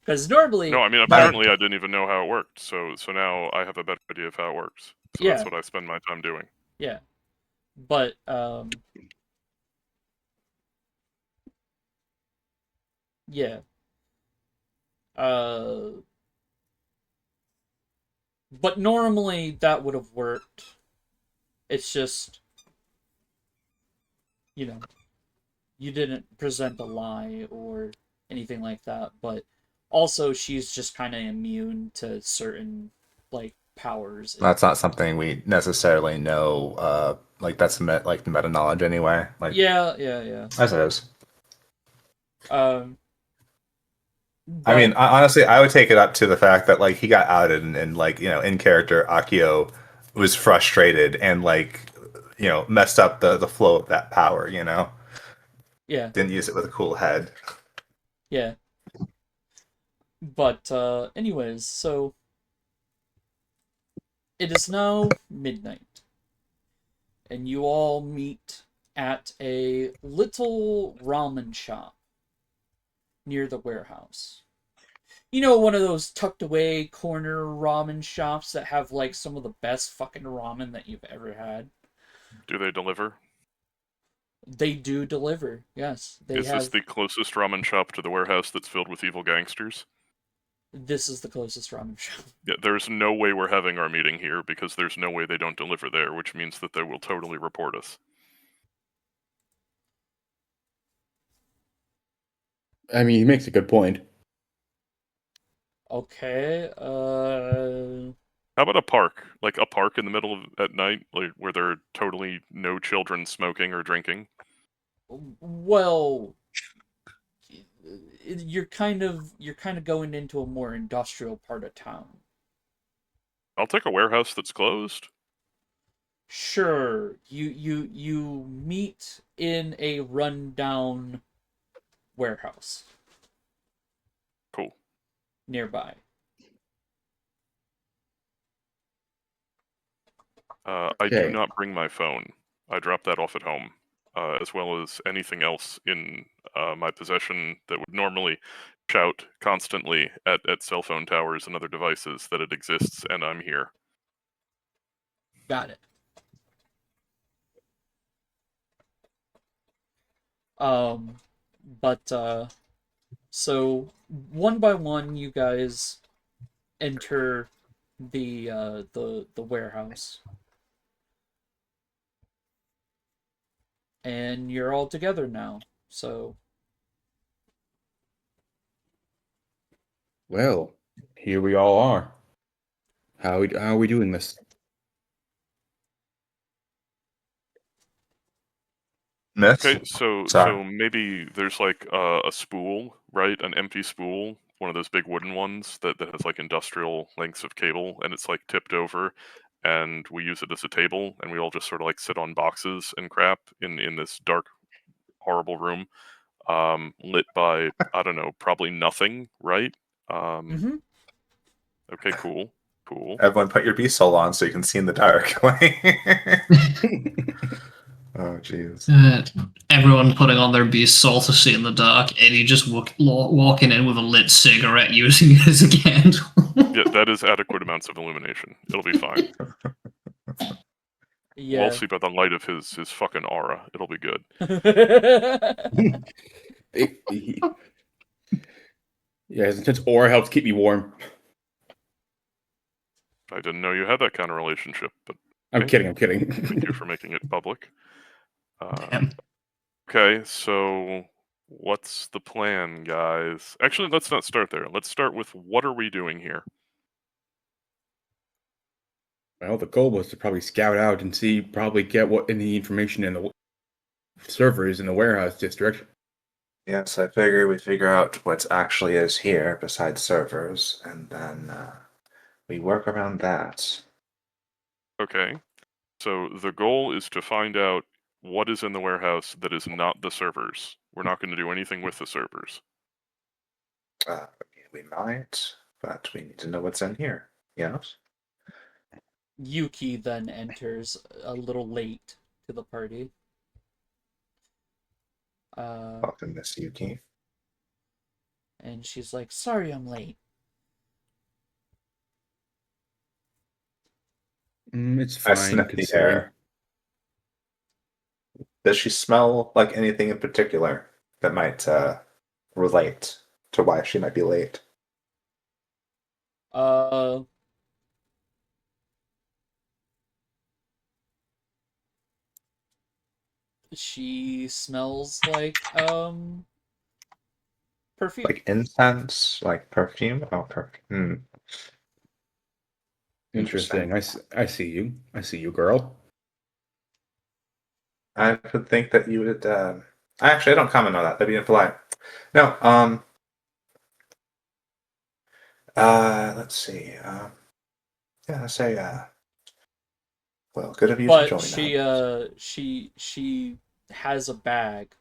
Because No, normally I mean that apparently I didn't even know how it worked, so now I have a better idea of how it works. So that's yeah what I spend my time doing. yeah but Yeah. But normally that would have worked. It's just, you know, you didn't present a lie or anything like that. But also, she's just kind of immune to certain like powers. That's not something we necessarily know. Like that's like the meta knowledge anyway. Like Yeah. I suppose. Um, I but mean, honestly, I would take it up to the fact that like he got outed and like in character, Akio was frustrated and like messed up the flow of that power. yeah, Didn't use it with a cool head. yeah. But anyways, so it is now midnight, and you all meet at a little ramen shop near the warehouse. You know, one of those tucked away corner ramen shops that have like some of the best fucking ramen that you've ever had. Do they deliver? They do deliver. Yes, they Is this have. the closest ramen shop to the warehouse that's filled with evil gangsters? This is the closest ramen shop. Yeah, there's no way we're having our meeting here because there's no way they don't deliver there, which means that they will totally report us. I mean, he makes a good point. Okay. How about a park? Like a park in the middle of at night, like where there are totally no children smoking or drinking. Well, you're kind of going into a more industrial part of town. I'll take a warehouse that's closed. Sure, you meet in a rundown warehouse Cool. nearby. I do Okay. not bring my phone. I drop that off at home, as well as anything else in my possession that would normally shout constantly at cell phone towers and other devices that it exists and I'm here. Got it. Um, but so one by one, you guys enter the warehouse, and you're all together now. So Well, here we all are. How are we doing this? Miss. Okay, so Sorry. maybe there's like a spool, right? An empty spool, one of those big wooden ones that has like industrial lengths of cable, and it's like tipped over, and we use it as a table, and we all just sort of like sit on boxes and crap in this dark, horrible room, lit by I don't know, probably nothing, right? Um, mm-hmm. okay, cool. Everyone, put your beast soul on so you can see in the dark. Oh, jeez. Everyone putting on their beast soul to see in the dark, and you just walking in with a lit cigarette using it as a candle. Yeah, that is adequate amounts of illumination. It'll be fine. We'll all Yeah. see by the light of his fucking aura. It'll be good. Yeah, his intense aura helps keep me warm. I didn't know you had that kind of relationship, but I'm Okay. kidding. thank you for making it public. Damn. Okay, so what's the plan, guys? Actually, let's not start there. Let's start with what are we doing here? Well, the goal was to probably scout out and see, probably get what any information in the servers in the warehouse district. Yes, I figure we figure out what actually is here besides servers, and then we work around that. Okay, so the goal is to find out what is in the warehouse that is not the servers. We're not going to do anything with the servers. We might, but we need to know what's in here. Yes? Yuki then enters a little late to the party. Welcome, Miss Yuki. And she's like, "Sorry, I'm late." It's I fine, sniff the considering. air. Does she smell like anything in particular that might relate to why she might be late. She smells like perfume. Like incense, like perfume. Oh, perfume. Interesting. I see you. I see you, girl. I would think that you would. Actually, I don't comment on that. That'd be impolite. No. Let's see. Yeah, I say. Well, good of you to But join us. she has a bag,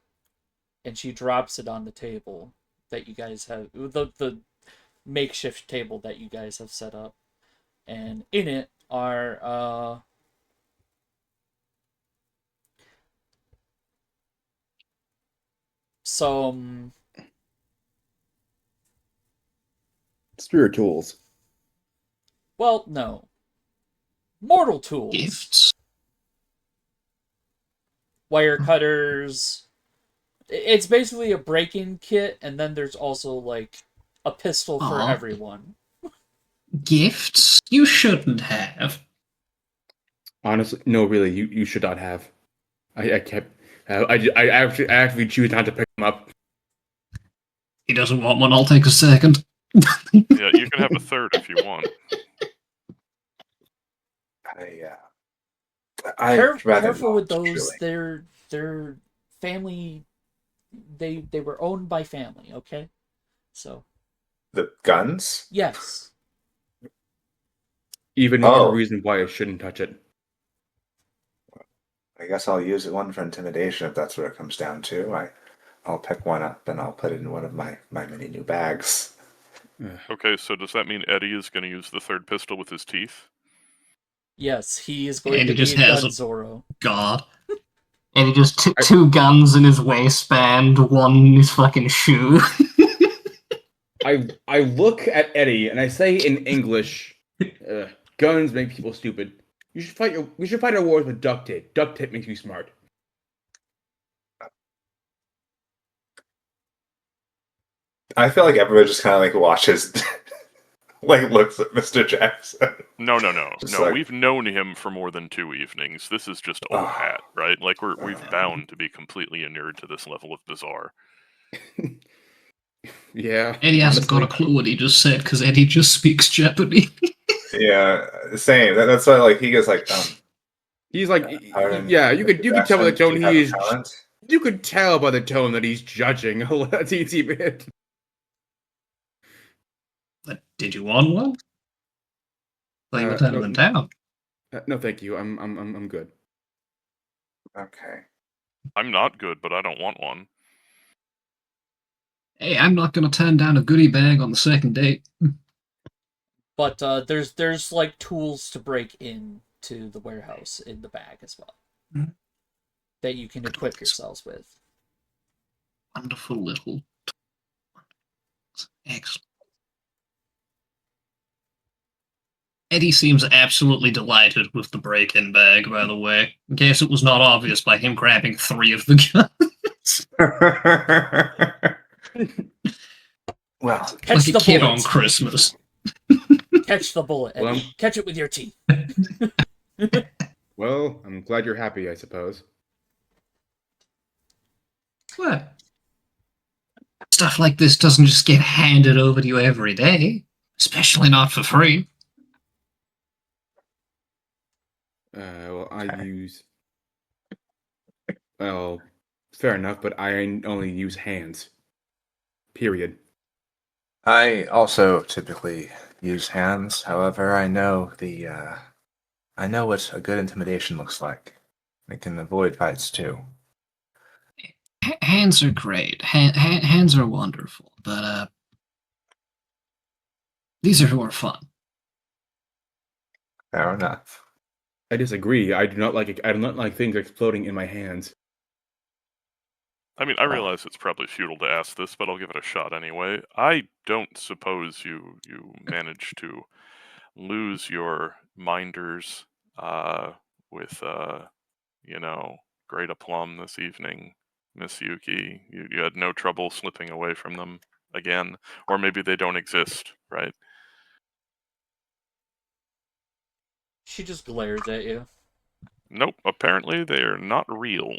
and she drops it on the table that you guys have, the makeshift table that you guys have set up, and in it are some Spirit tools. well, no, mortal tools, Gifts. wire cutters. It's basically a break-in kit, and then there's also like a pistol for Aw. everyone. Gifts? You shouldn't have. Honestly, no, really, you should not have. I kept. I actually choose not to pick them up. He doesn't want one, I'll take a second. Yeah, you can have a third if you want. I'd rather Careful not, with those. truly. They're family. They were owned by family. Okay, so The guns? yes. Even more Oh. reason why I shouldn't touch it. I guess I'll use one for intimidation if that's what it comes down to. I'll pick one up and I'll put it in one of my many new bags. Okay, so does that mean Eddie is going to use the third pistol with his teeth? Yes, he is going And to he be just a has gun a- Zorro. God. And he just two guns in his waistband, one in his fucking shoe. I look at Eddie and I say in English, "Guns make people stupid. We should fight our wars with duct tape. Duct tape makes you smart." I feel like everybody just kind of like watches, like looks at Mr. Jackson. No. Just like- We've known him for more than 2 evenings. This is just old hat, right? Like we've bound to be completely inured to this level of bizarre. Yeah. Eddie hasn't got a honestly. clue what he just said because Eddie just speaks Japanese. Yeah, same. That's why like he goes like, He's like, pardon, yeah. You Mr. could tell by the Jackson, tone do you have he a is. talent? You could tell by the tone that he's judging a teensy bit. But did you want one? Well, you were turning them down. No, thank you. I'm good. Okay. I'm not good, but I don't want one. Hey, I'm not going to turn down a goodie bag on the second date. But there's like tools to break into the warehouse in the bag as well Mhm. that you can equip yourselves with. Wonderful little. Excellent. Eddie seems absolutely delighted with the break-in bag, by the way. In case it was not obvious by him grabbing 3 of the guns. Well, Catch like a the kid bullet. on Christmas. Catch the bullet, Eddie. Well, Catch it with your teeth. well, I'm glad you're happy, I suppose. What? Stuff like this doesn't just get handed over to you every day, especially not for free. Well, I Okay. use. Well, fair enough, but I only use hands. Period. I also typically use hands. However, I know I know what a good intimidation looks like. I can avoid fights too. Hands are great. Hands are wonderful, but these are more fun. Fair enough. I disagree. I do not like things exploding in my hands. I mean, I realize it's probably futile to ask this, but I'll give it a shot anyway. I don't suppose you managed to lose your minders with great aplomb this evening, Miss Yuki. You had no trouble slipping away from them. again, or maybe they don't exist, right? She just glares at you. Nope, apparently they are not real.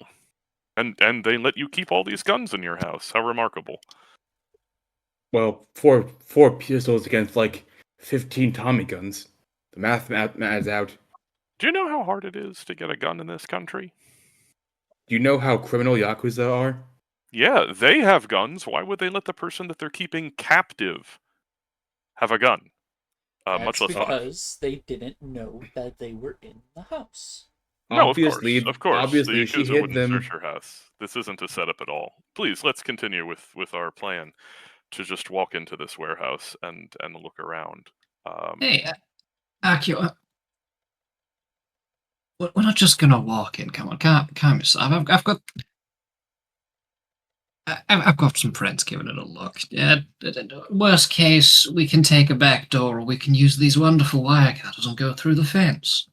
And they let you keep all these guns in your house. How remarkable. Well, four pistols against like 15 Tommy guns. The math adds out. Do you know how hard it is to get a gun in this country? Do you know how criminal Yakuza are? Yeah, they have guns. Why would they let the person that they're keeping captive have a gun? Much That's less 5. because they didn't know that they were in the house. No, of course. Obviously, The she Yakuza hid wouldn't them. search her house. This isn't a setup at all. Please, let's continue with our plan to just walk into this warehouse and look around. Hey, Akio, we're not just gonna walk in. Come on, calm yourself. I've got some friends giving it a look. Worst case, we can take a back door, or we can use these wonderful wire cutters and go through the fence.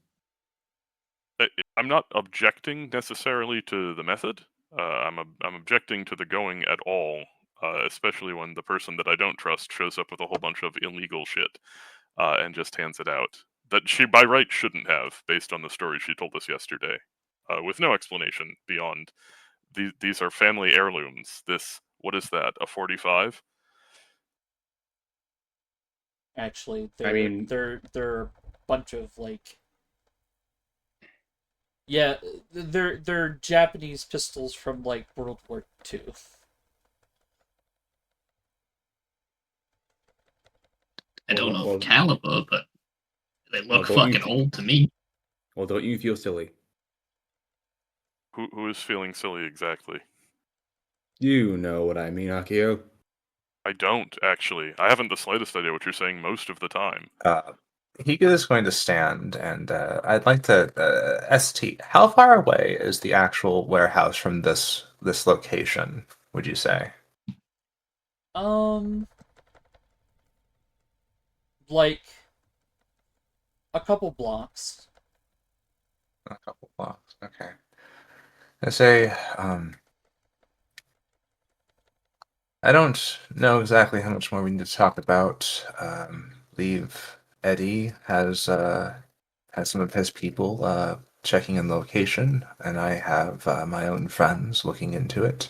I'm not objecting necessarily to the method. I'm objecting to the going at all, especially when the person that I don't trust shows up with a whole bunch of illegal shit and just hands it out that she by right shouldn't have, based on the story she told us yesterday, with no explanation beyond these are family heirlooms. What is that? A 45? Actually, I mean- they're a bunch of like, yeah, they're Japanese pistols from like World War II. I don't know Well, the caliber, but they look don't you fucking thi- old to me. Well, don't you feel silly? Who is feeling silly exactly? You know what I mean, Akio. I don't, actually. I haven't the slightest idea what you're saying most of the time. Higa is going to stand, and I'd like to. ST, how far away is the actual warehouse from this location? Would you say? Like a couple blocks. A couple blocks. Okay. I say, I don't know exactly how much more we need to talk about. Believe Eddie has some of his people checking in the location, and I have my own friends looking into it.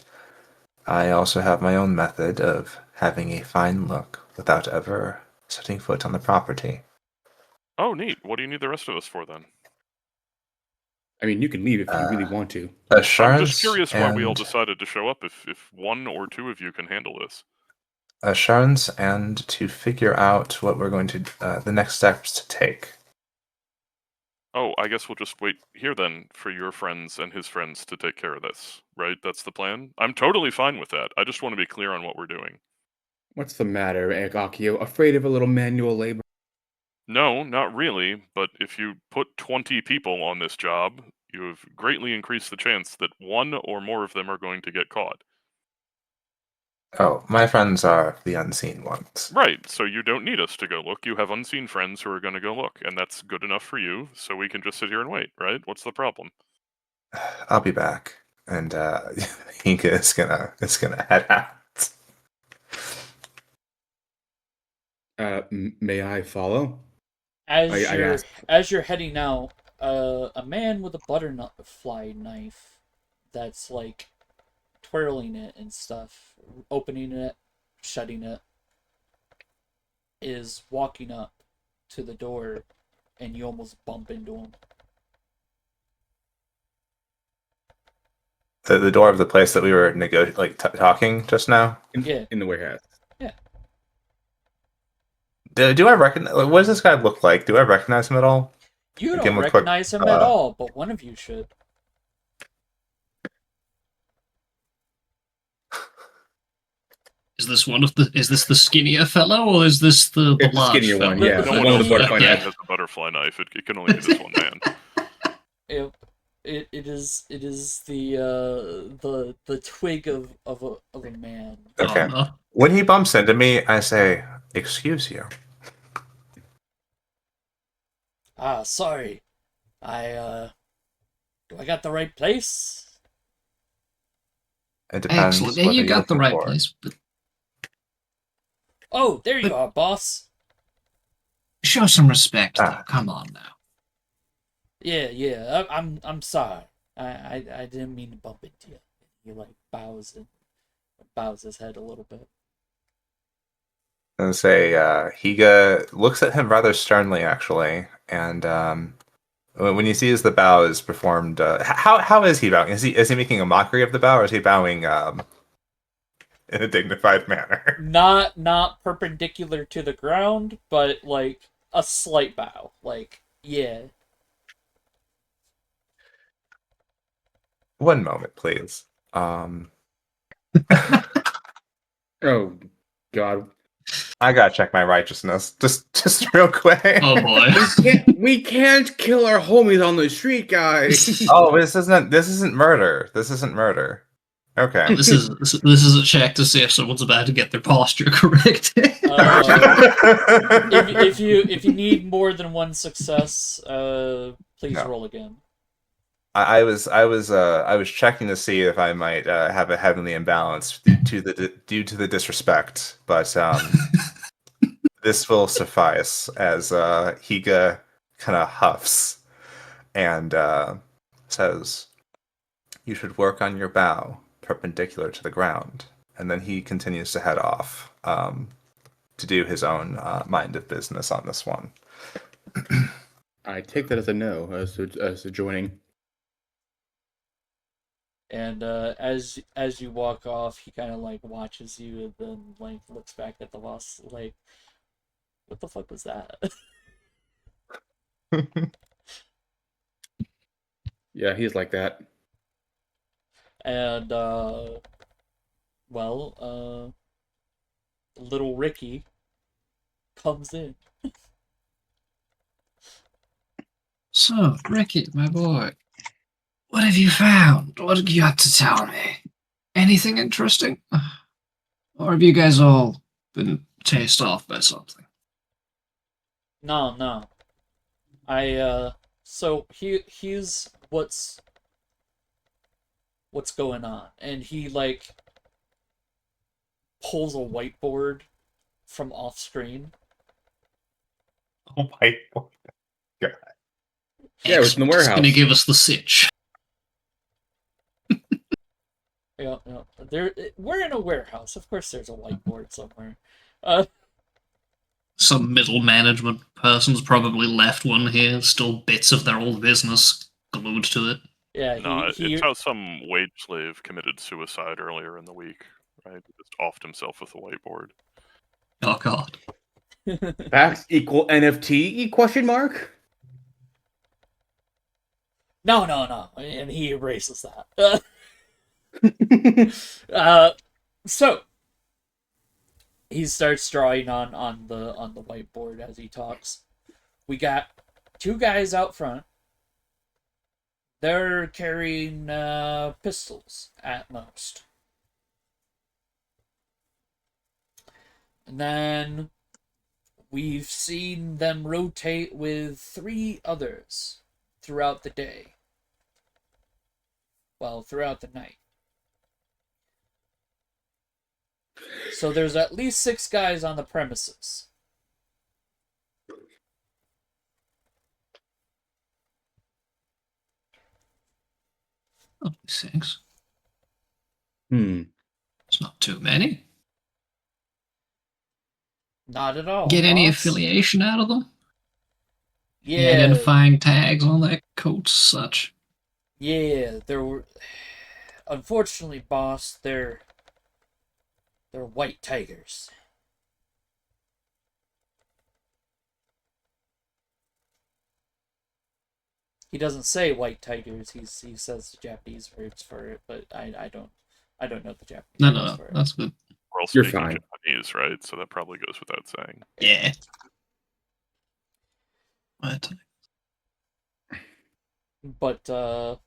I also have my own method of having a fine look without ever setting foot on the property. Oh, neat. What do you need the rest of us for, then? I mean, you can leave if you really want to. Assurance. I'm just curious why we all and- decided to show up if one or two of you can handle this. Assurance and to figure out what we're going to the next steps to take. Oh, I guess we'll just wait here then for your friends and his friends to take care of this, right? That's the plan? I'm totally fine with that. I just want to be clear on what we're doing. What's the matter, Akio? Afraid of a little manual labor? No, not really, but if you put 20 people on this job, you have greatly increased the chance that one or more of them are going to get caught. Oh, my friends are the unseen ones. Right, so you don't need us to go look. You have unseen friends who are going to go look, and that's good enough for you, so we can just sit here and wait, right? What's the problem? I'll be back, and Hinka is gonna head out. May I follow? As I you're asked. as you're heading out, a man with a butterfly knife that's like twirling it and stuff, opening it, shutting it, is walking up to the door, and you almost bump into him. The door of the place that we were talking just now. Yeah. In the warehouse. Yeah. Do I recognize? What does this guy look like? Do I recognize him at all? You Give don't him a quick, recognize him at all, but one of you should. Is this the skinnier fellow, or is this the It's the large skinnier fellow? one, yeah. No the one one else with the butterfly yeah. knife. has a butterfly knife. It can only be this one man. It is the twig of a man. Okay. Oh, When he bumps into me, I say, "Excuse you." Sorry. Do I got the right place? It depends. excellent. Yeah, what you are got the looking right for. place. But Oh, there you are, boss. Show some respect, though. Ah. Come on now. Yeah. I'm sorry. I didn't mean to bump into you. He like bows his head a little bit. And say, Higa looks at him rather sternly, actually, and when he sees the bow is performed, how is he bowing? Is he making a mockery of the bow, or is he bowing in a dignified manner? Not perpendicular to the ground, but like a slight bow. Like, yeah. One moment, please. Oh, God. I gotta check my righteousness, just real quick. Oh boy. We can't kill our homies on the street, guys. Oh, this isn't murder. This isn't murder. Okay. This is a check to see if someone's about to get their posture correct. If you need more than one success, please No. roll again. I was checking to see if I might have a heavenly imbalance due to the disrespect, but this will suffice as Higa kind of huffs and says, "You should work on your bow perpendicular to the ground," and then he continues to head off to do his own mind of business on this one. I take that as a no, as to joining. And as you walk off, he kind of like watches you and then like looks back at the boss like, what the fuck was that? Yeah, he's like that. And little Ricky comes in. So, Ricky, my boy, what have you found? What have you got to tell me? Anything interesting? Or have you guys all been chased off by something? No. So here's what's going on. And he like pulls a whiteboard from off screen. Oh my God. Yeah, it was in the Excellent. It's warehouse. gonna give us the sitch. Yeah. We're in a warehouse. Of course there's a whiteboard somewhere. Some middle management person's probably left one here, still bits of their old business glued to it. Yeah, No, he it's how some wage slave committed suicide earlier in the week, right? He just offed himself with a whiteboard. Oh god. Facts equal NFT? Question mark? No. And he erases that. So he starts drawing on the whiteboard as he talks. We got two guys out front. They're carrying pistols at most. And then we've seen them rotate with 3 others throughout the day. Well, throughout the night. So there's at least 6 guys on the premises. Oh, 6. It's not too many. Not at all. Get any boss. affiliation out of them? Yeah. Identifying tags on their coats, such. Yeah, there were. Unfortunately, boss, they're white tigers. He doesn't say white tigers. He says the Japanese words for it, but I don't know the Japanese words No, for it. that's good. We're all You're speaking fine. Japanese, right? So that probably goes without saying. Yeah. What? But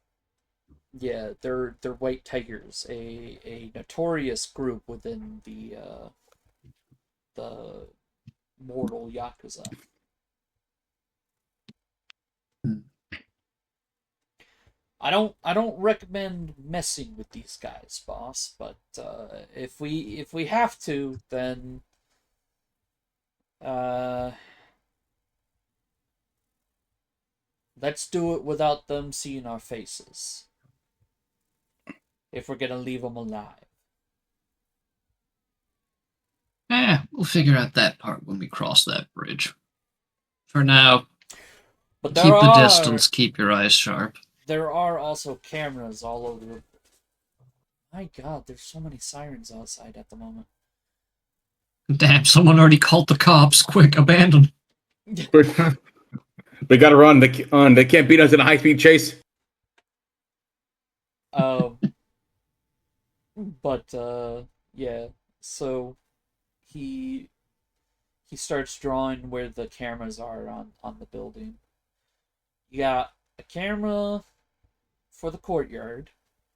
yeah, they're white tigers, a notorious group within the mortal yakuza. I don't recommend messing with these guys, boss. But if we have to, then Uh, let's do it without them seeing our faces. If we're gonna leave them alive. We'll figure out that part when we cross that bridge. For now, But keep the distance, keep your eyes sharp. there are also cameras all over. My God, there's so many sirens outside at the moment. Damn, someone already called the cops. Quick, abandon. We gotta run. They can't beat us in a high-speed chase. Um, but yeah. So he starts drawing where the cameras are on the building. You got a camera for the courtyard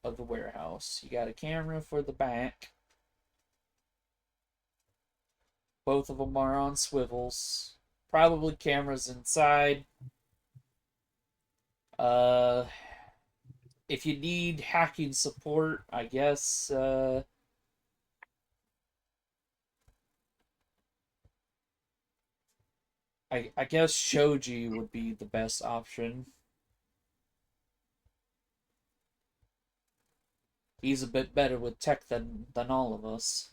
of the warehouse. You got a camera for the back. Both of them are on swivels. Probably cameras inside. If you need hacking support, I guess I guess Shoji would be the best option. He's a bit better with tech than all of us.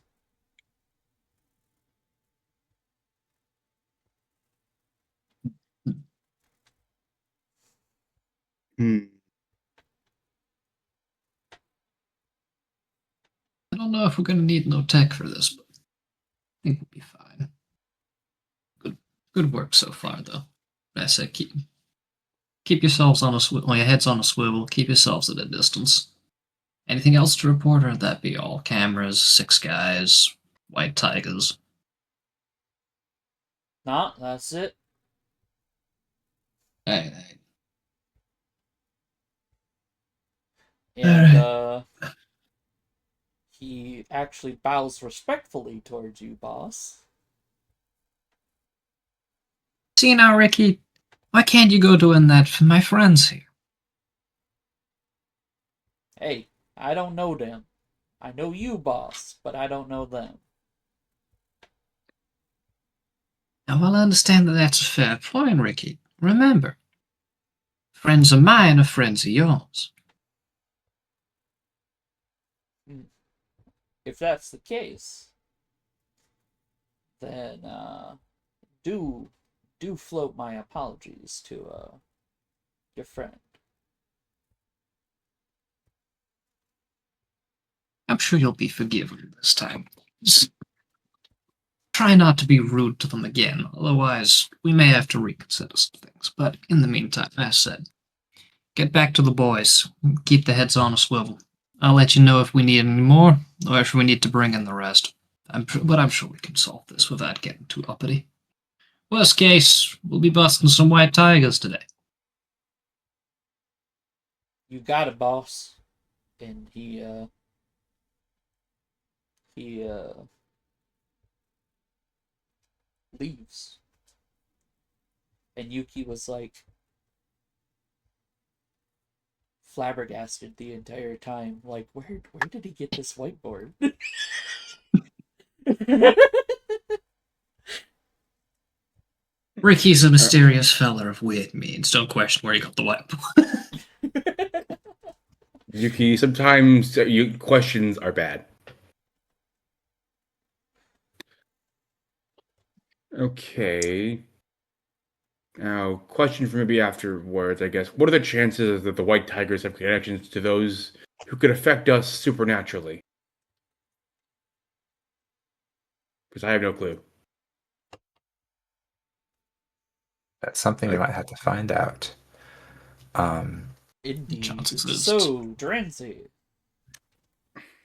I don't know if we're gonna need no tech for this, but I think we'll be fine. Good work so far, though. I said keep yourselves on a swivel. Your heads on a swivel. Keep yourselves at a distance. Anything else to report, or would that be all? Cameras, 6 guys, white tigers. Nah, that's it. Hey. And he actually bows respectfully towards you, boss. See now, Ricky, why can't you go doing that for my friends here? Hey, I don't know them. I know you, boss, but I don't know them. Now, while I understand that that's a fair point, Ricky, remember, friends of mine are friends of yours. If that's the case, then do float my apologies to your friend. I'm sure you'll be forgiven this time. Just try not to be rude to them again, otherwise we may have to reconsider some things. But in the meantime, as said, get back to the boys. Keep the heads on a swivel. I'll let you know if we need any more, or if we need to bring in the rest. But I'm sure we can solve this without getting too uppity. Worst case, we'll be busting some white tigers today. You got it, boss. And he leaves. And Yuki was like flabbergasted the entire time. Like, where did he get this whiteboard? Ricky's a mysterious feller of weird means. Don't question where he got the whiteboard. Yuki, sometimes questions are bad. Okay. Now, question for maybe afterwards, I guess. What are the chances that the White Tigers have connections to those who could affect us supernaturally? Because I have no clue. That's something we might have to find out. Indeed. Chances exist. So, Drancy,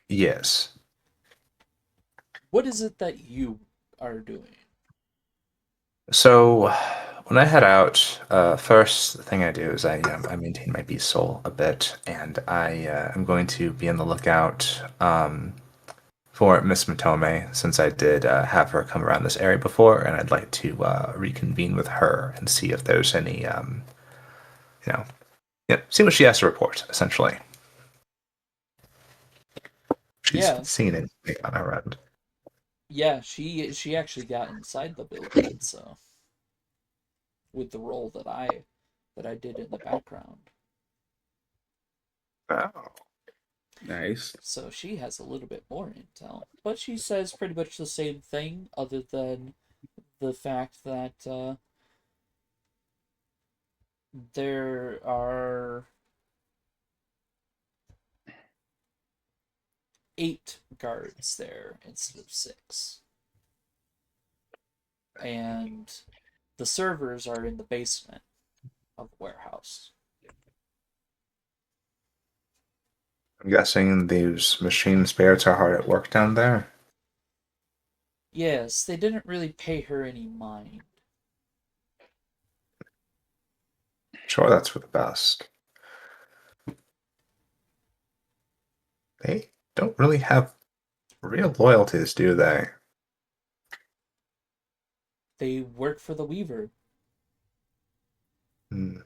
Yes. what is it that you are doing? So when I head out, first thing I do is I maintain my beast soul a bit, and I am going to be on the lookout for Miss Matome, since I did have her come around this area before, and I'd like to reconvene with her and see if there's any, see what she has to report, essentially. She's Yeah. seen anything on her end. Yeah, she actually got inside the building, so with the role that I did in the background. Oh. Nice. So she has a little bit more intel. But she says pretty much the same thing, other than the fact that there are 8 guards there instead of 6. And the servers are in the basement of the warehouse. I'm guessing these machine spirits are hard at work down there. Yes, they didn't really pay her any mind. Sure, that's for the best. They don't really have real loyalties, do they? They work for the Weaver. Hmm.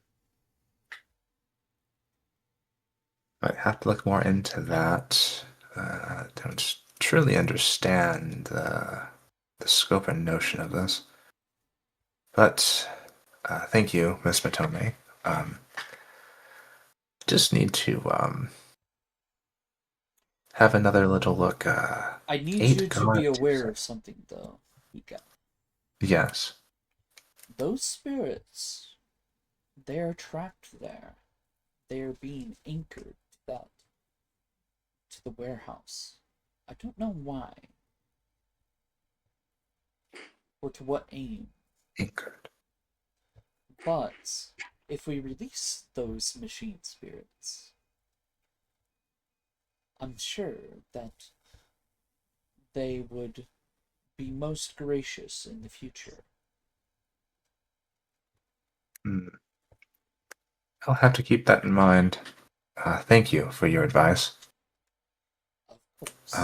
Might have to look more into that. Don't truly understand the scope and notion of this. But thank you, Miss Matome. Just need to have another little look. I need 8 you to be gods. aware of something, though, Ika. Yes. Those spirits, they are trapped there. They are being anchored to the warehouse. I don't know why. Or to what aim. Anchored. But if we release those machine spirits, I'm sure that they would be most gracious in the future. Hmm. I'll have to keep that in mind. Thank you for your advice. Of course.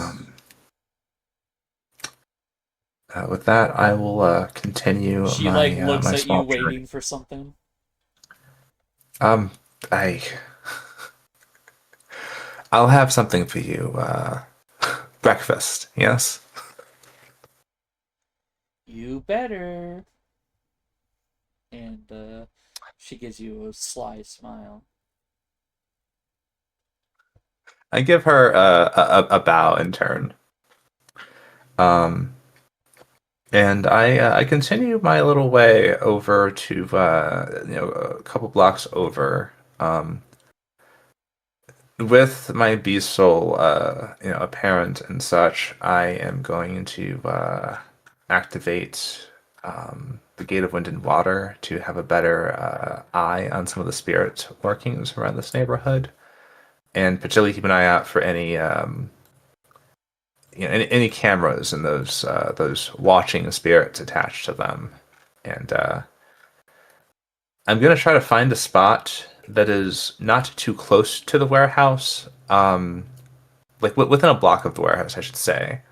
With that, I will continue She my looks my at you small journey. waiting for something. Um, I'll have something for you. Breakfast, yes? You better. And she gives you a sly smile. I give her a bow in turn. And I continue my little way over to a couple blocks over. With my beast soul, apparent and such, I am going to activate the Gate of Wind and Water to have a better eye on some of the spirit workings around this neighborhood, and particularly keep an eye out for any any cameras and those watching spirits attached to them, and I'm gonna try to find a spot that is not too close to the warehouse, like within a block of the warehouse, I should say.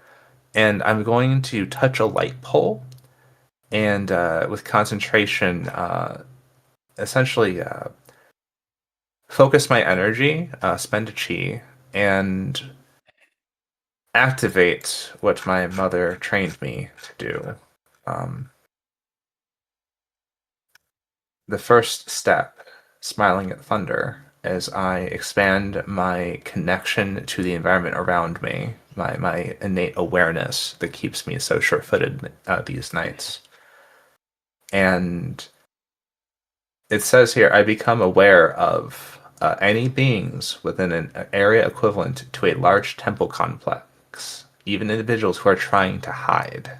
And I'm going to touch a light pole, and with concentration, essentially focus my energy, spend a chi, and activate what my mother trained me to do. The first step, smiling at thunder, as I expand my connection to the environment around me, my innate awareness that keeps me so sure-footed these nights. And it says here, I become aware of any beings within an area equivalent to a large temple complex, even individuals who are trying to hide.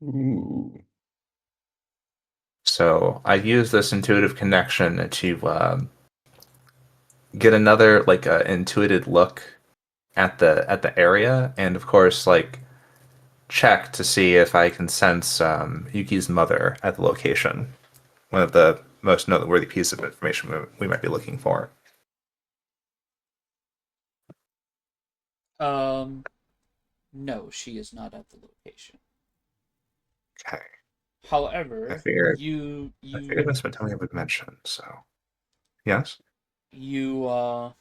Ooh. So I use this intuitive connection to get another intuitive look at the area, and of course check to see if I can sense Yuki's mother at the location. One of the most noteworthy pieces of information we might be looking for. No, she is not at the location. Okay. However, I figured Miss Matone would mention, so yes. you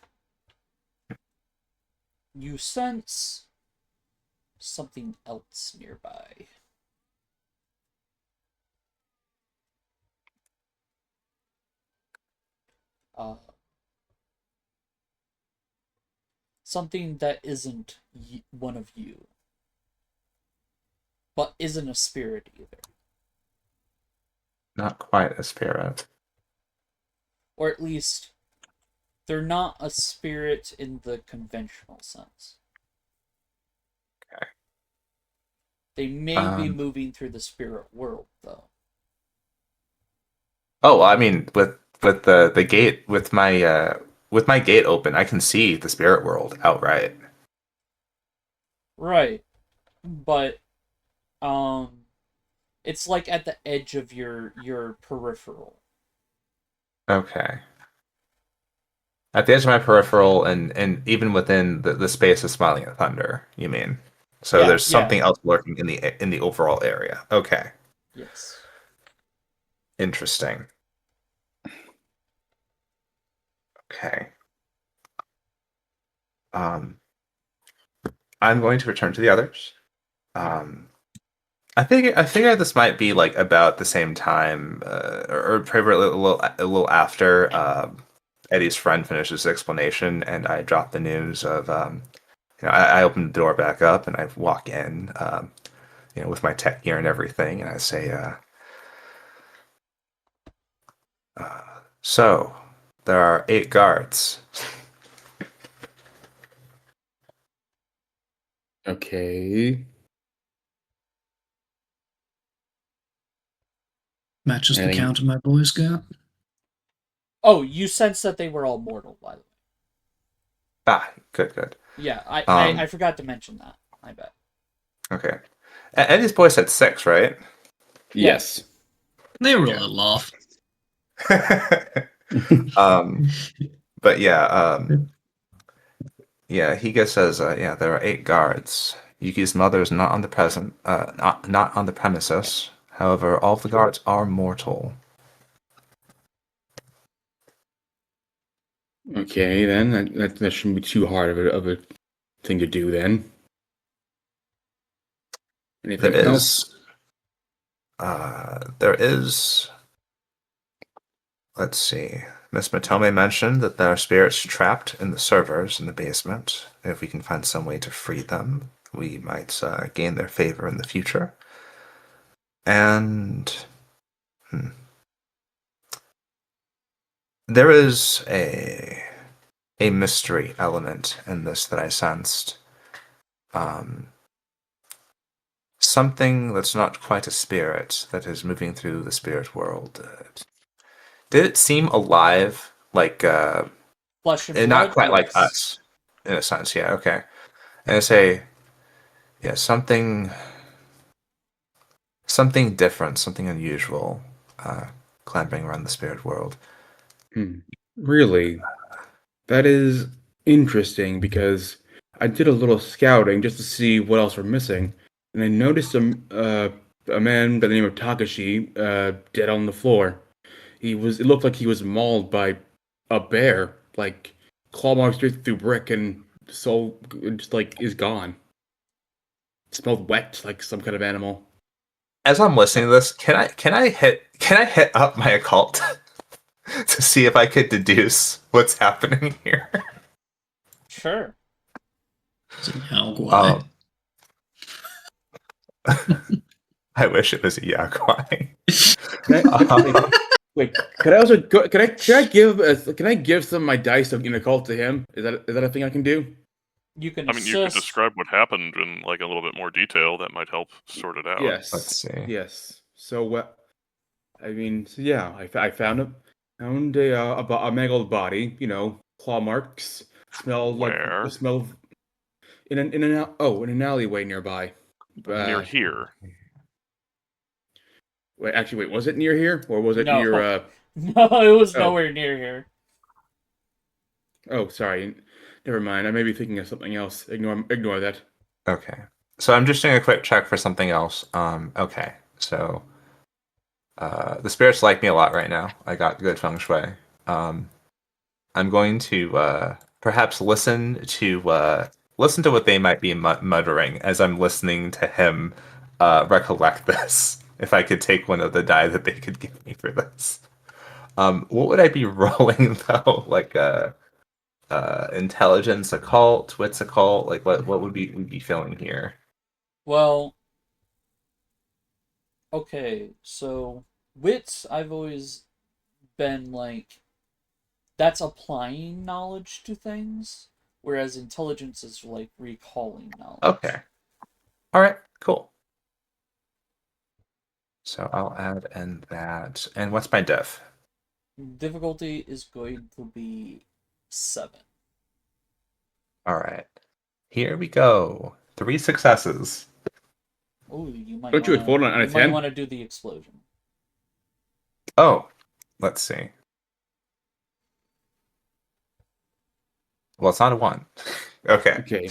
you sense something else nearby. Uh, something that isn't one of you, but isn't a spirit either. Not quite a spirit. Or at least, they're not a spirit in the conventional sense. Okay. They may be moving through the spirit world, though. Oh, I mean, with the gate with my gate open, I can see the spirit world outright. Right. But, it's like at the edge of your peripheral. Okay. At the edge of my peripheral, and even within the space of Smiling at Thunder, you mean? So Yeah, there's yeah. something else lurking in the overall area. Okay. Yes. Interesting. Okay. I'm going to return to the others. I figure this might be like about the same time, or probably a little after Eddie's friend finishes his explanation, and I drop the news of I open the door back up and I walk in, with my tech gear and everything, and I say, so there are 8 guards. Okay. Matches the Any- count of my Boy Scout. Oh, you sense that they were all mortal, by the way. Ah, good. Yeah, Um, I forgot to mention that. I bet. Okay. Eddie's boy said 6, right? Yes. They were Yeah. a little off. um, but yeah, Higa says, there are 8 guards. Yuki's mother is not on the not on the premises. However, all of the guards are mortal. Okay, then that shouldn't be too hard of a thing to do. Then anything There else? is. Let's see. Miss Matome mentioned that there are spirits trapped in the servers in the basement. If we can find some way to free them, we might gain their favor in the future. And there is a mystery element in this that I sensed. Something that's not quite a spirit that is moving through the spirit world. Did it seem alive? Like, Flesh and and blood. not quite like Yes. us, in a sense. Yeah, okay. And I say, yeah, something different, something unusual, clamping around the spirit world. Really? That is interesting because I did a little scouting just to see what else we're missing, and I noticed a man by the name of Takashi dead on the floor. It looked like he was mauled by a bear, like claw marks straight through brick, and soul just like is gone. It smelled wet, like some kind of animal. As I'm listening to this, can I hit up my occult to see if I could deduce what's happening here? Sure. It's a Yaogwai. I wish it was a Yaguai. Wait, could I also go, can I give some of my dice in occult to him? Is that a thing I can do? You can I mean, you could assist. describe what happened in like a little bit more detail. That might help sort it out. Yes. Let's see. Yes. So what? I mean, so yeah, I found a mangled body. Claw marks. Smelled like Where? the smell of in an alleyway nearby. Near here. Wait, was it near here or was it No. near? No, it was Oh. nowhere near here. Oh, sorry. Never mind. I may be thinking of something else. Ignore that. Okay. So I'm just doing a quick check for something else. Okay. So the spirits like me a lot right now. I got good feng shui. I'm going to perhaps listen to listen to what they might be muttering as I'm listening to him recollect this. If I could take one of the die that they could give me for this. What would I be rolling though? Like intelligence occult, wits occult? Like what would we be feeling here? Well, okay, so wits, I've always been like, that's applying knowledge to things, whereas intelligence is like recalling knowledge. Okay. All right. Cool. So I'll add in that. And what's my diff? Difficulty is going to be 7. All right. Here we go. 3 successes. Oh, you might Don't you want would to. on a You might 10? want to do the explosion. Oh, let's see. Well, it's not a 1. Okay. Okay.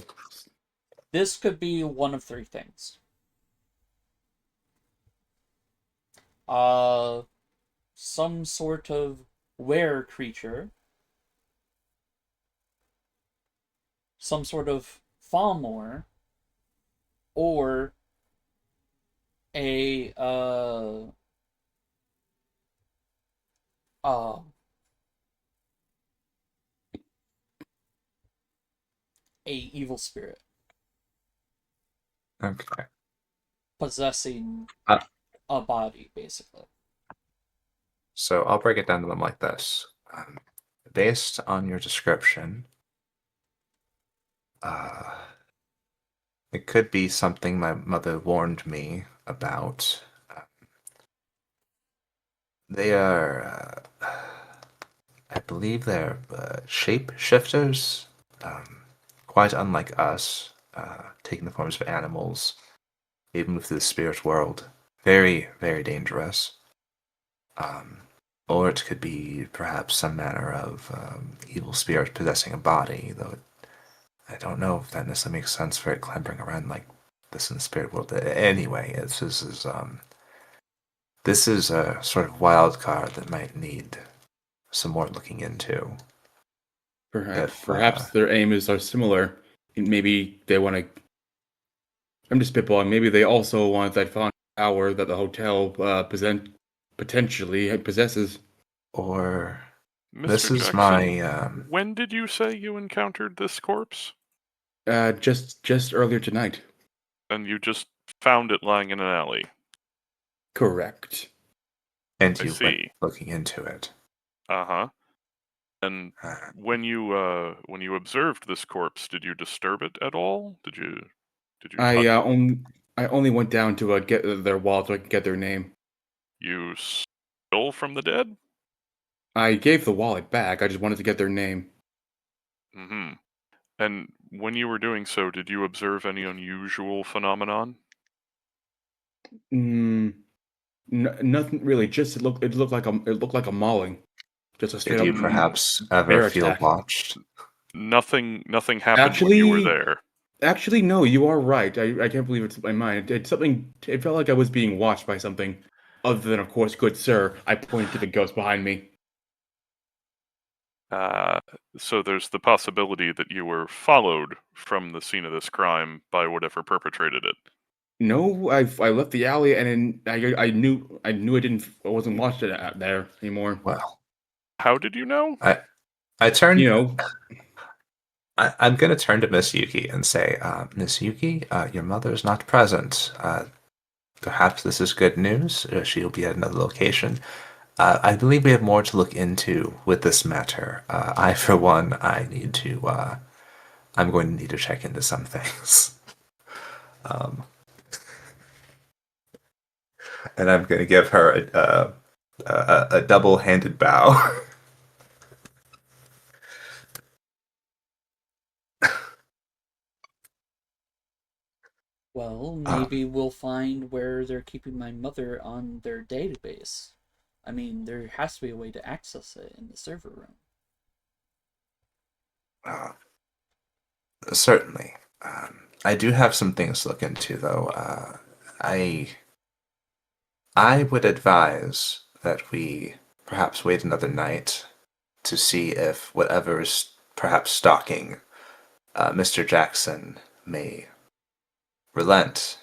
This could be one of 3 things. Some sort of were creature, some sort of Falmor, or a uh a evil spirit Okay. possessing Uh, a body, basically. So I'll break it down to them like this. Based on your description, it could be something my mother warned me about. They are, I believe they're shapeshifters, quite unlike us, taking the forms of animals. They move through the spirit world. Very, very dangerous. Or it could be perhaps some manner of evil spirit possessing a body, though I don't know if that necessarily makes sense for it clambering around like this in the spirit world. Anyway, this is a sort of wild card that might need some more looking into. Perhaps their aim is similar. Maybe they want to. I'm just spitballing. Maybe they also want that font power that the hotel potentially possesses. Or Mr. this is Jackson, my when did you say you encountered this corpse? Just earlier tonight. And you just found it lying in an alley. Correct. and I you went see. looking into it. Uh-huh. And Uh, when you observed this corpse, did you disturb it at all? Did you touch I it? only went down to get their wallet so I could get their name. You stole from the dead? I gave the wallet back. I just wanted to get their name. Mm-hmm. And when you were doing so, did you observe any unusual phenomenon? Nothing really. Just it looked like a mauling. Just a straight did up you perhaps ever bear feel attack. watched? Nothing happened when you were there. Actually, no. You are right. I can't believe it's my mind. It's something. It felt like I was being watched by something, other than, of course, good sir. I pointed to the ghost behind me. So there's the possibility that you were followed from the scene of this crime by whatever perpetrated it. No, I left the alley and then I knew I wasn't watched it out there anymore. Well, How did you know? I turned. You know, I'm going to turn to Miss Yuki and say, Miss Yuki, your mother is not present. Perhaps this is good news. She'll be at another location. I believe we have more to look into with this matter. I, for one, I'm going to need to check into some things. And I'm going to give her a double-handed bow. Well, maybe we'll find where they're keeping my mother on their database. I mean, there has to be a way to access it in the server room. Certainly. I do have some things to look into, though. I would advise that we perhaps wait another night to see if whatever is perhaps stalking Mr. Jackson may relent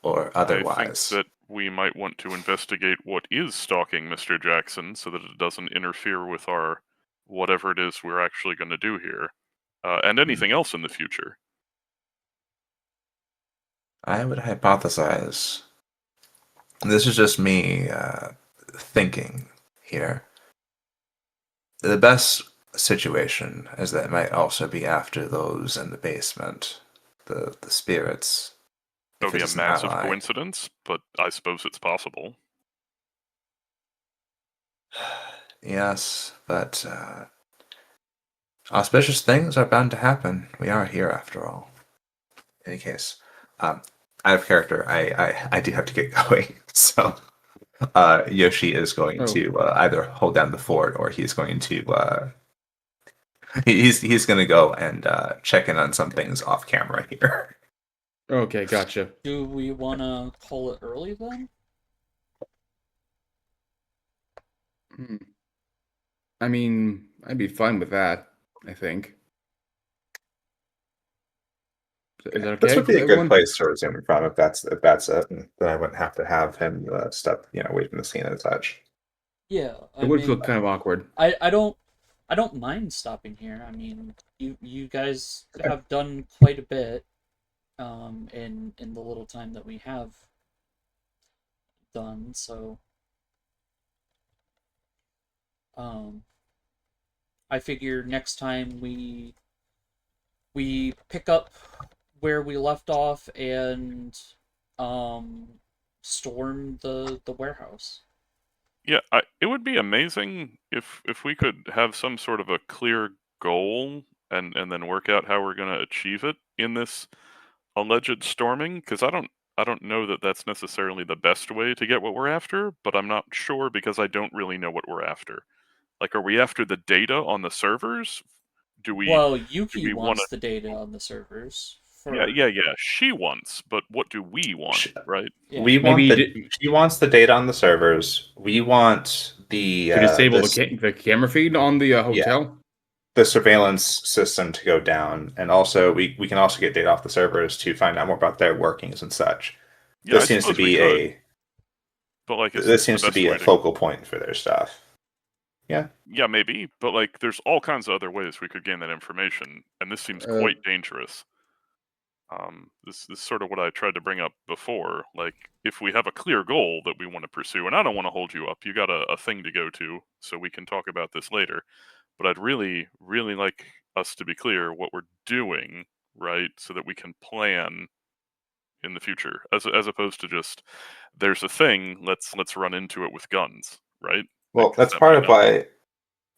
or I think otherwise. that we might want to investigate what is stalking Mr. Jackson so that it doesn't interfere with our whatever it is we're actually going to do here, and anything else in the future. I would hypothesize, this is just me thinking here, the best situation is that it might also be after those in the basement, the spirits. That If would it be a is an massive ally. coincidence, but I suppose it's possible. Yes, but auspicious things are bound to happen. We are here after all. In any case, out of character, I do have to get going. So Yoshi is going Oh, to either hold down the fort or he's going to he's going to go and check in on some things off camera here. okay, gotcha. Do we want to call it early then? Hmm. I mean, I'd be fine with that, I think. Is that This okay would with be a good everyone? place to resume from if that's it. And then I wouldn't have to have him step away from the scene and such. Yeah, It I would feel mean, kind of awkward. I don't mind stopping here. I mean, you guys Okay. have done quite a bit, in the little time that we have done. So, um, I figure next time we pick up where we left off and um storm the warehouse. Yeah, it would be amazing if we could have some sort of a clear goal and then work out how we're going to achieve it in this alleged storming. Because I don't know that that's necessarily the best way to get what we're after, but I'm not sure because I don't really know what we're after. Like, are we after the data on the servers? Well, Do Yuki we want to? wants the data on the servers Yeah, for yeah, yeah. She wants, but what do we want? Sh- Right? yeah. We want Maybe she wants the data on the servers. We want the to disable this the camera feed on the yeah hotel. the surveillance system to go down, and also we can also get data off the servers to find out more about their workings and such. Yeah, I This seems to suppose we be could, a but like, is this this the seems to best be way a to? focal point for their stuff. Yeah, Yeah, maybe, but like, there's all kinds of other ways we could gain that information, and this seems Uh, quite dangerous. This is sort of what I tried to bring up before. Like, if we have a clear goal that we want to pursue, and I don't want to hold you up, you got a thing to go to, so we can talk about this later. But I'd really, really like us to be clear what we're doing, right, so that we can plan in the future, as opposed to just there's a thing, let's run into it with guns, right? well, Because that's that part might of not. why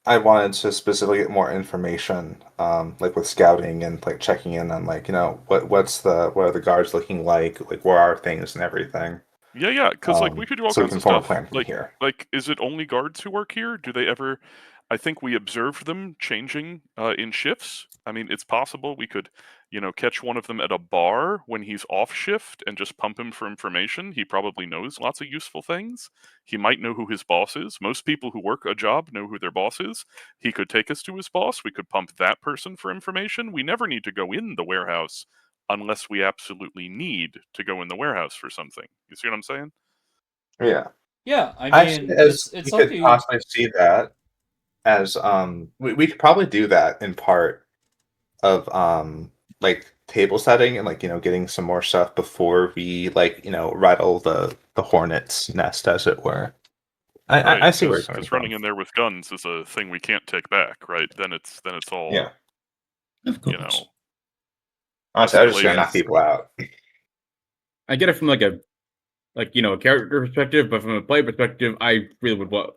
I wanted to specifically get more information, like with scouting and like checking in on like what are the guards looking like where are things and everything, Yeah, yeah, because like we could do all so we kinds can of form a stuff. plan from here. Like, is it only guards who work here? Do they ever? I think we observed them changing in shifts. I mean, it's possible we could, catch one of them at a bar when he's off shift and just pump him for information. He probably knows lots of useful things. He might know who his boss is. Most people who work a job know who their boss is. He could take us to his boss. We could pump that person for information. We never need to go in the warehouse unless we absolutely need to go in the warehouse for something. You see what I'm saying? Yeah, Yeah, I I see it mean, as we it's up to could you. possibly see that as we could probably do that in part of like table setting and like getting some more stuff before we like rattle the hornet's nest as it were. Right, I see where you're coming because from. running in there with guns is a thing we can't take back, right? Then it's all, Yeah, Of you course. know, honestly, I was just gonna knock escalations. people out. I get it from a character perspective, but from a player perspective, I really would want.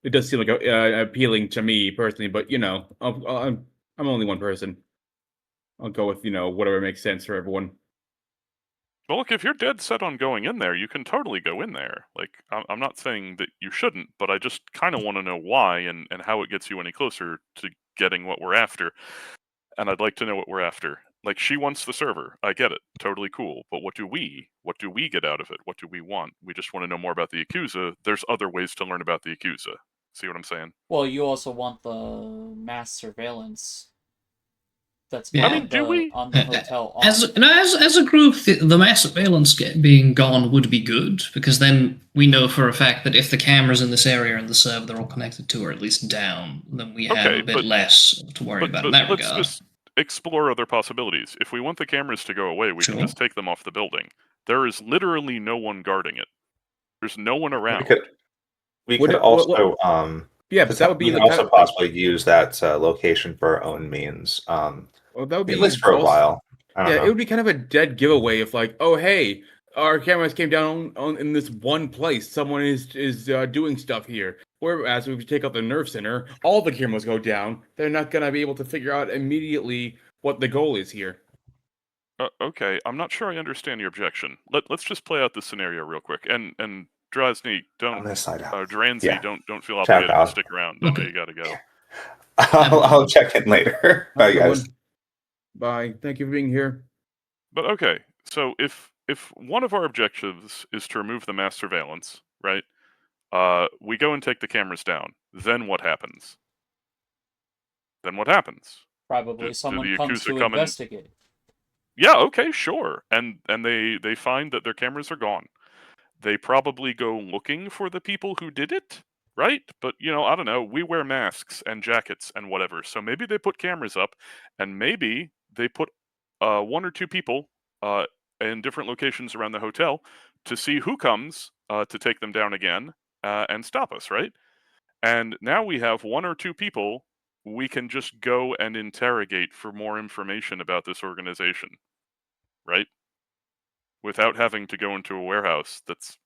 It does seem like appealing to me personally, but I'm only one person. I'll go with whatever makes sense for everyone. Well, look, if you're dead set on going in there, you can totally go in there. Like, I'm not saying that you shouldn't, but I just kind of want to know why and how it gets you any closer to getting what we're after. And I'd like to know what we're after. Like, she wants the server. I get it. Totally cool. But what do we? What do we get out of it? What do we want? We just want to know more about the Yakuza. There's other ways to learn about the Yakuza. See what I'm saying? Well, you also want the mass surveillance that's Yeah. on I mean, do we? the hotel. As a group, the mass surveillance being gone would be good, because then we know for a fact that if the cameras in this area and the server they're all connected to are at least down, then we have Okay, a bit but- less to worry about in that let's regard. just explore other possibilities. If we want the cameras to go away, we can Sure. just take them off the building. There is literally no one guarding it. There's no one around. We Would could it- also Yeah, but that would be we could the kind also of possibly use that location for our own means. well, that would be At least for a also- while. I don't Yeah, know. it would be kind of a dead giveaway if, like, oh hey, our cameras came down on in this one place. Someone is doing stuff here. Whereas if we take out the nerve center, all the cameras go down. They're not gonna be able to figure out immediately what the goal is here. Okay, I'm not sure I understand your objection. Let's just play out this scenario real quick. And Drozny, I'm don't gonna sign out. Dranzy, Yeah. don't feel Ciao, obligated pal. to stick around. I know Okay. you gotta go. I'll check in later. Bye, Have a good guys. one. Bye. Thank you for being here. But okay, so if one of our objectives is to remove the mass surveillance, right? We go and take the cameras down. Then what happens? Probably do someone the comes Yakuza to come and- investigate. Yeah, okay, sure. And they find that their cameras are gone. They probably go looking for the people who did it, right? But I don't know. We wear masks and jackets and whatever. So maybe they put cameras up, and maybe they put one or two people in different locations around the hotel to see who comes to take them down again and stop us, right? And now we have one or two people we can just go and interrogate for more information about this organization, right? Without having to go into a warehouse that's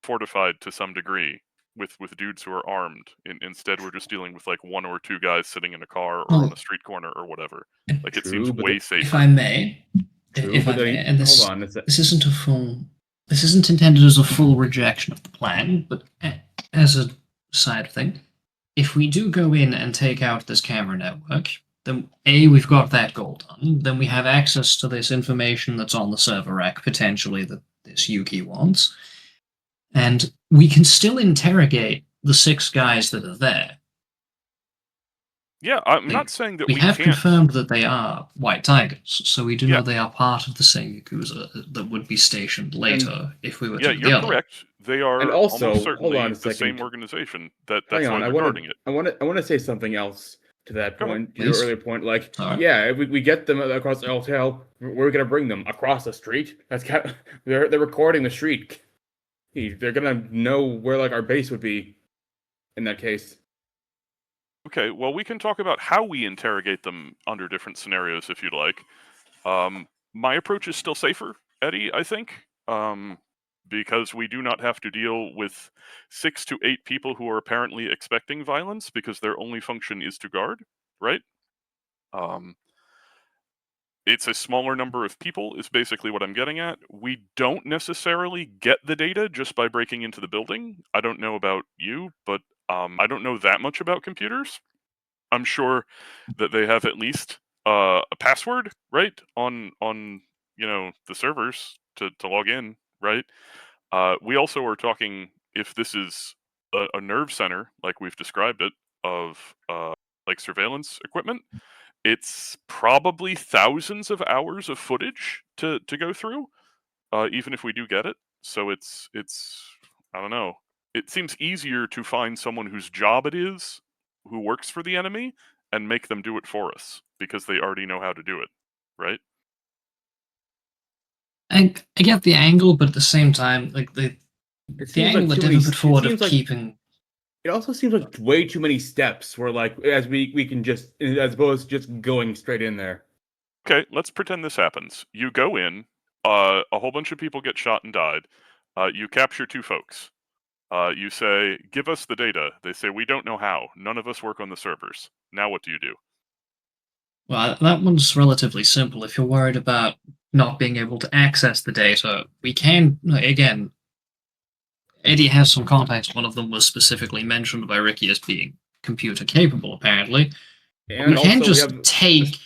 fortified to some degree with dudes who are armed. Instead, we're just dealing with like one or two guys sitting in a car or on a street corner or whatever. Like, it True, seems but way If safer. I may, True, if I but may, and this hold on. this isn't a full. This isn't intended as a full rejection of the plan, but as a side thing, if we do go in and take out this camera network, then we've got that goal done. Then we have access to this information that's on the server rack, potentially, that this Yuki wants. And we can still interrogate the 6 guys that are there. Yeah, I'm not saying that We we have can't. confirmed that they are White Tigers, so we do Yeah. know they are part of the same Yakuza that would be stationed later if we were Yeah, to do the you're other. correct. They are And also, almost hold certainly on a the same second. organization. That's Hang on, why I they're guarding it. want to say something else to that Go point, ahead, to your please. earlier point. Like, All right. yeah, if we get them across the hotel, we're gonna bring them across the street. That's kind of, they're recording the street. They're gonna know where like our base would be in that case. Okay, well, we can talk about how we interrogate them under different scenarios if you'd like. My approach is still safer, Eddie, I think, because we do not have to deal with 6 to 8 people who are apparently expecting violence because their only function is to guard, right? It's a smaller number of people is basically what I'm getting at. We don't necessarily get the data just by breaking into the building. I don't know about you, but I don't know that much about computers. I'm sure that they have at least a password, right, on the servers to log in, right? We also are talking, if this is a nerve center, like we've described it, of like surveillance equipment, it's probably thousands of hours of footage to go through, even if we do get it. So it's I don't know. It seems easier to find someone whose job it is, who works for the enemy, and make them do it for us because they already know how to do it, right? I get the angle, but at the same time, like the seems angle like that too Devin many- put it forward seems of like- keeping. It also seems like way too many steps. Where like as we can just, as opposed to just going straight in there. Okay, let's pretend this happens. You go in, a whole bunch of people get shot and died. You capture 2 folks. You say, "Give us the data." They say, "We don't know how. None of us work on the servers." Now what do you do? Well, that one's relatively simple. If you're worried about not being able to access the data, we can, again, Eddie has some contacts. One of them was specifically mentioned by Ricky as being computer capable, apparently. And We can also just we have take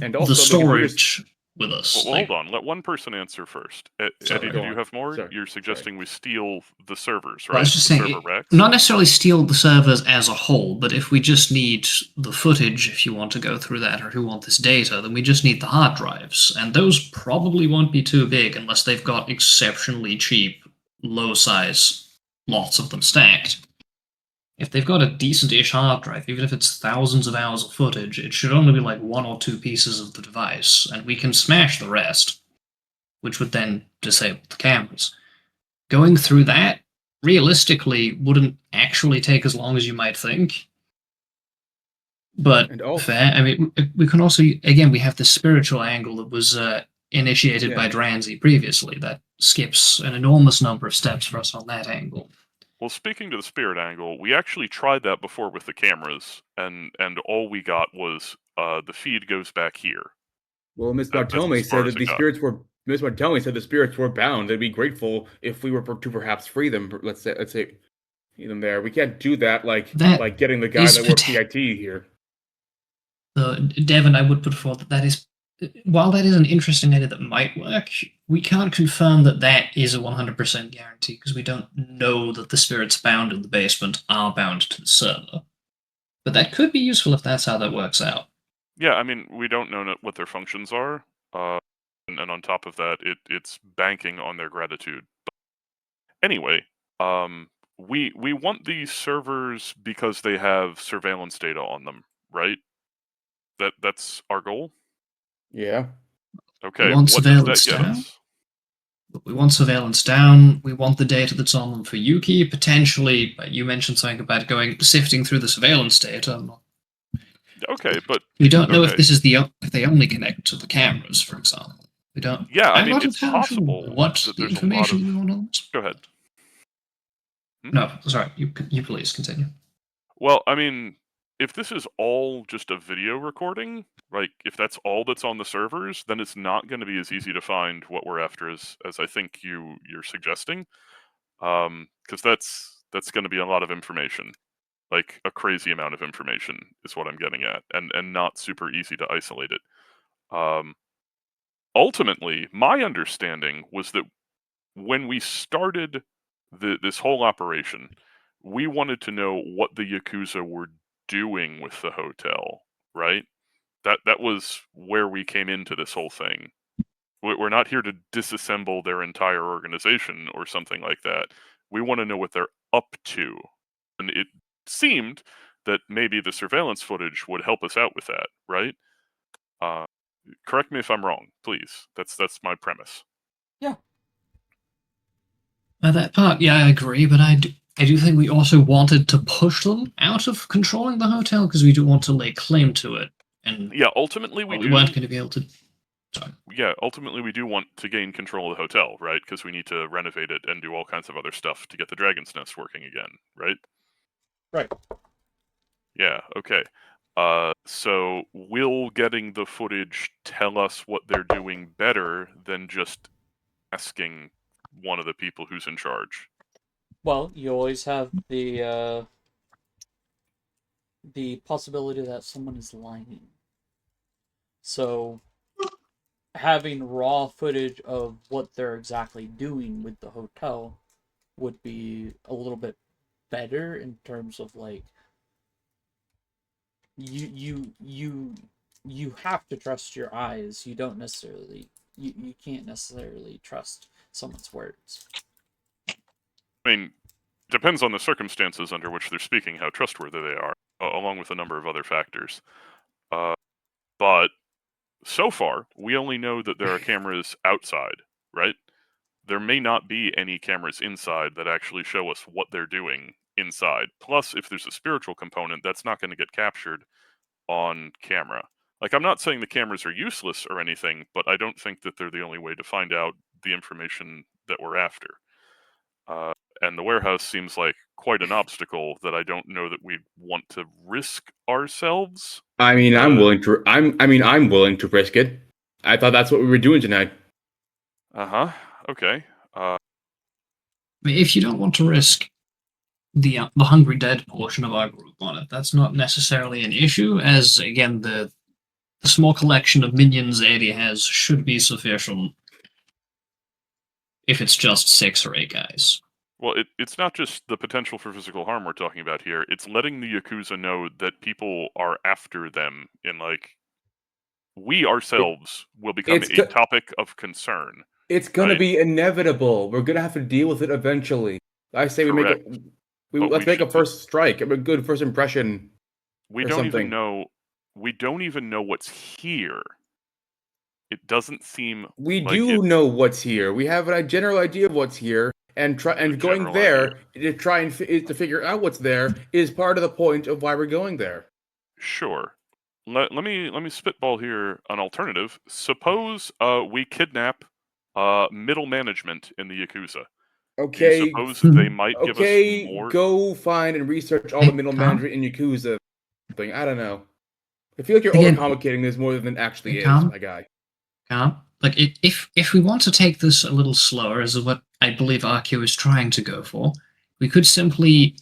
and the also the computers- storage with us. Well, hold on. Let one person answer first. Sorry. Eddie, Go did you on. have more? Sorry. You're suggesting we steal the servers, Well, I right? was just The saying, server racks? not necessarily steal the servers as a whole, but if we just need the footage, if you want to go through that, or if you want this data, then we just need the hard drives. And those probably won't be too big unless they've got exceptionally cheap, low size lots of them stacked. If they've got a decent-ish hard drive, even if it's thousands of hours of footage, it should only be like 1 or 2 pieces of the device, and we can smash the rest, which would then disable the cameras. Going through that, realistically, wouldn't actually take as long as you might think. But And also, fair. I mean, we can also, again, we have the spiritual angle that was initiated by Yeah. Dranzi previously. That skips an enormous number of steps for us on that angle. Well, speaking to the spirit angle, we actually tried that before with the cameras, and all we got was the feed goes back here. well, Miss That's Bartolome as far said as that it the got. spirits were. Miss Bartolome said the spirits were bound. They'd be grateful if we were to perhaps free them. Let's say, them there. We can't do that like getting the guy is that works PIT here. Devin, I would put forward that is, while that is an interesting idea that might work, we can't confirm that that is a 100% guarantee because we don't know that the spirits bound in the basement are bound to the server. But that could be useful if that's how that works out. Yeah, I mean, we don't know what their functions are, and on top of that, it's banking on their gratitude. But anyway, we want these servers because they have surveillance data on them, right? That's our goal. Yeah. Okay, want what does that surveillance get down? us? We want surveillance down. We want the data that's on them for Yuki. Potentially, you mentioned something about sifting through the surveillance data. Okay, but We don't know if okay. this is if they only connect to the cameras, for example. We don't. Yeah, I I'm mean, not it's entirely sure possible what that the there's a lot information of. we want on this. Go ahead. No, sorry. You please continue. Well, I mean, if this is all just a video recording, like if that's all that's on the servers, then it's not going to be as easy to find what we're after as I think you're suggesting, because that's going to be a lot of information, like a crazy amount of information is what I'm getting at, and not super easy to isolate it. Ultimately, my understanding was that when we started this whole operation, we wanted to know what the Yakuza were doing with the hotel, right? That was where we came into this whole thing. We're not here to disassemble their entire organization or something like that. We want to know what they're up to. And it seemed that maybe the surveillance footage would help us out with that, right? Correct me if I'm wrong, please. That's my premise. Yeah. That part, yeah, I agree, but I do think we also wanted to push them out of controlling the hotel because we do want to lay claim to it, and Yeah, ultimately we do. weren't going to be able to. Sorry. Yeah, ultimately we do want to gain control of the hotel, right? Because we need to renovate it and do all kinds of other stuff to get the Dragon's Nest working again, right? Right. Yeah, okay. So will getting the footage tell us what they're doing better than just asking one of the people who's in charge? Well, you always have the possibility that someone is lying. So having raw footage of what they're exactly doing with the hotel would be a little bit better in terms of like you have to trust your eyes. You don't necessarily you can't necessarily trust someone's words. I mean, depends on the circumstances under which they're speaking, how trustworthy they are, along with a number of other factors. But so far, we only know that there are cameras outside, right? There may not be any cameras inside that actually show us what they're doing inside. Plus, if there's a spiritual component, that's not going to get captured on camera. Like, I'm not saying the cameras are useless or anything, but I don't think that they're the only way to find out the information that we're after. And the warehouse seems like quite an obstacle that I don't know that we'd want to risk ourselves. I mean, I'm willing to. I'm willing to risk it. I thought that's what we were doing tonight. Okay. If you don't want to risk the Hungry Dead portion of our group on it, that's not necessarily an issue. As again, the the small collection of minions Adi has should be sufficient if it's just 6 or 8 guys. Well, it's not just the potential for physical harm we're talking about here. It's letting the Yakuza know that people are after them in, like, we ourselves will become it's a go- topic of concern. It's gonna Right. be inevitable. We're gonna have to deal with it eventually. I say Correct. But let's we make a should first strike. A good first impression We or don't something. even know what's here. It doesn't seem We like do know what's here. We have a general idea of what's here, and going general there to try and to figure out what's there is part of the point of why we're going there. Sure. Let me spitball here an alternative. Suppose we kidnap middle management in the Yakuza. Do you Okay, suppose they might give us okay, more? go find and research all the middle Calm. management in Yakuza thing. I don't know. I feel like you're Again- overcomplicating this more than it actually is, Calm. my guy. Like, if we want to take this a little slower, as what I believe Akio is trying to go for, we could simply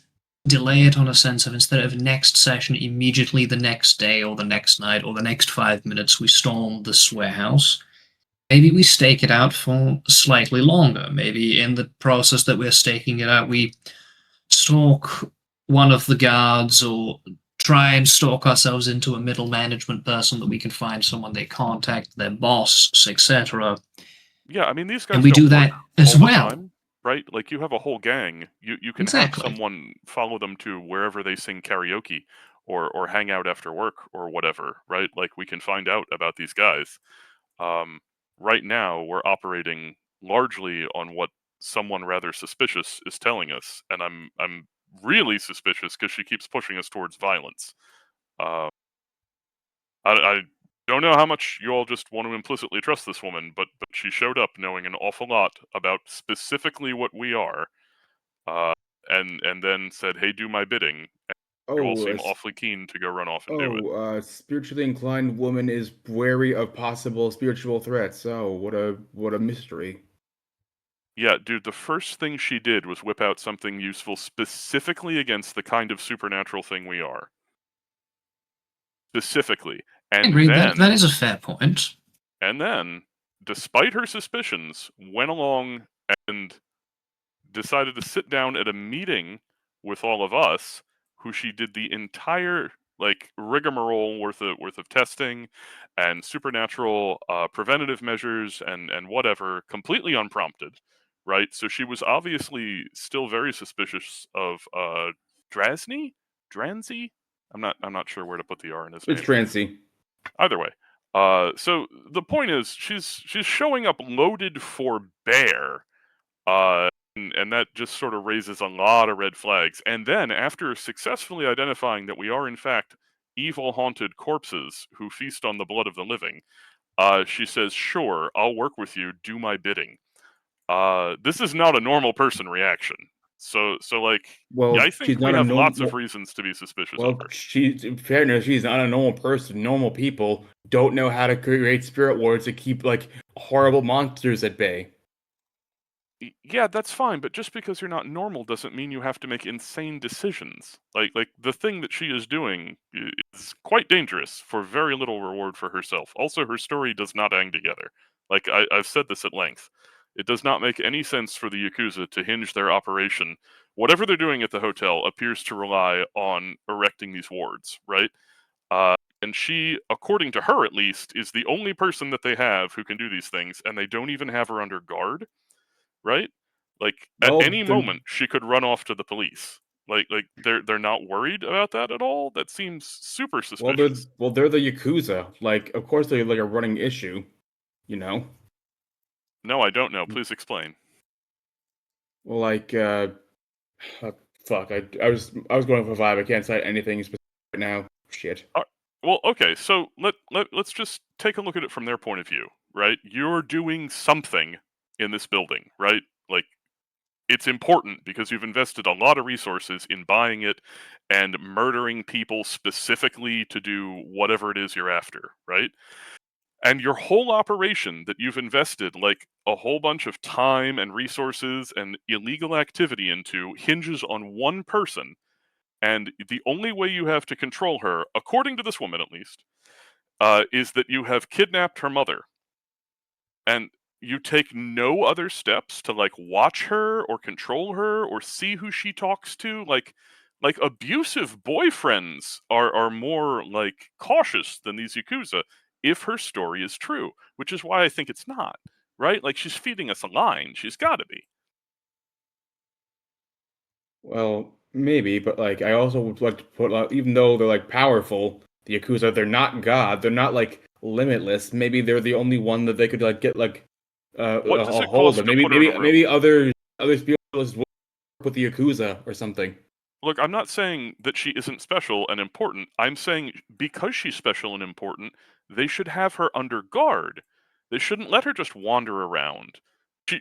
delay it on a sense of, instead of next session, immediately the next day or the next night or the next 5 minutes, we storm this warehouse. Maybe we stake it out for slightly longer. Maybe in the process that we're staking it out, we stalk one of the guards or try and stalk ourselves into a middle management person that we can find someone they contact, their boss, etc. Yeah, I mean, these guys And we don't do that work as all the well. time, right? Like, you have a whole gang. You can Exactly. have someone follow them to wherever they sing karaoke or hang out after work or whatever, right? Like, we can find out about these guys. Right now, we're operating largely on what someone rather suspicious is telling us, and I'm really suspicious because she keeps pushing us towards violence. Uh, I don't know how much you all just want to implicitly trust this woman, but she showed up knowing an awful lot about specifically what we are, uh, and then said, "Hey, do my bidding." You all seem awfully keen to go run off and do it. Spiritually inclined woman is wary of possible spiritual threats. Oh, what a mystery. Yeah, dude, the first thing she did was whip out something useful specifically against the kind of supernatural thing we are. Specifically. I And agree, then, that is a fair point. and then, despite her suspicions, went along and decided to sit down at a meeting with all of us, who she did the entire, like, rigmarole worth of testing and supernatural preventative measures and whatever, completely unprompted, right? So she was obviously still very suspicious of Dransey. I'm not sure where to put the R in his It's name. Trancy. Either way. So the point is, she's showing up loaded for bear, and that just sort of raises a lot of red flags. And then, after successfully identifying that we are in fact evil haunted corpses who feast on the blood of the living, she says, "Sure, I'll work with you. Do my bidding." This is not a normal person reaction. So like, Well, I think she's we not a have lots normal. of reasons to be suspicious of Well, her. in fairness, she's not a normal person. Normal people don't know how to create spirit wards to keep like horrible monsters at bay. Yeah, that's fine, but just because you're not normal doesn't mean you have to make insane decisions. Like the thing that she is doing is quite dangerous for very little reward for herself. Also, her story does not hang together. Like, I've said this at length. It does not make any sense for the Yakuza to hinge their operation. Whatever they're doing at the hotel appears to rely on erecting these wards, right? And she, according to her at least, is the only person that they have who can do these things, and they don't even have her under guard, right? Like, at Well, any moment she could run off to the police. Like they're not worried about that at all. That seems super suspicious. they're the Yakuza. Like, of course they're like a running issue, you know. No, I don't know. Please explain. Well, like, fuck. I was going for vibe. I can't cite anything specific right now. Shit. Well, okay, so let's just take a look at it from their point of view, right? You're doing something in this building, right? Like, it's important because you've invested a lot of resources in buying it and murdering people specifically to do whatever it is you're after, right? And your whole operation that you've invested like a whole bunch of time and resources and illegal activity into hinges on one person. And the only way you have to control her, according to this woman at least, is that you have kidnapped her mother, and you take no other steps to like watch her or control her or see who she talks to. Like abusive boyfriends are more like cautious than these yakuza if her story is true, which is why I think it's not. Right? Like she's feeding us a line. She's got to be. Well, maybe, but like I also would like to put even though they're like powerful, the Yakuza, they're not God. They're not like limitless. Maybe they're the only one that they could like get like What does a it hold cost of. to Maybe put her in a room? others people just work with the Yakuza or something. Look, I'm not saying that she isn't special and important. I'm saying because she's special and important, they should have her under guard. They shouldn't let her just wander around.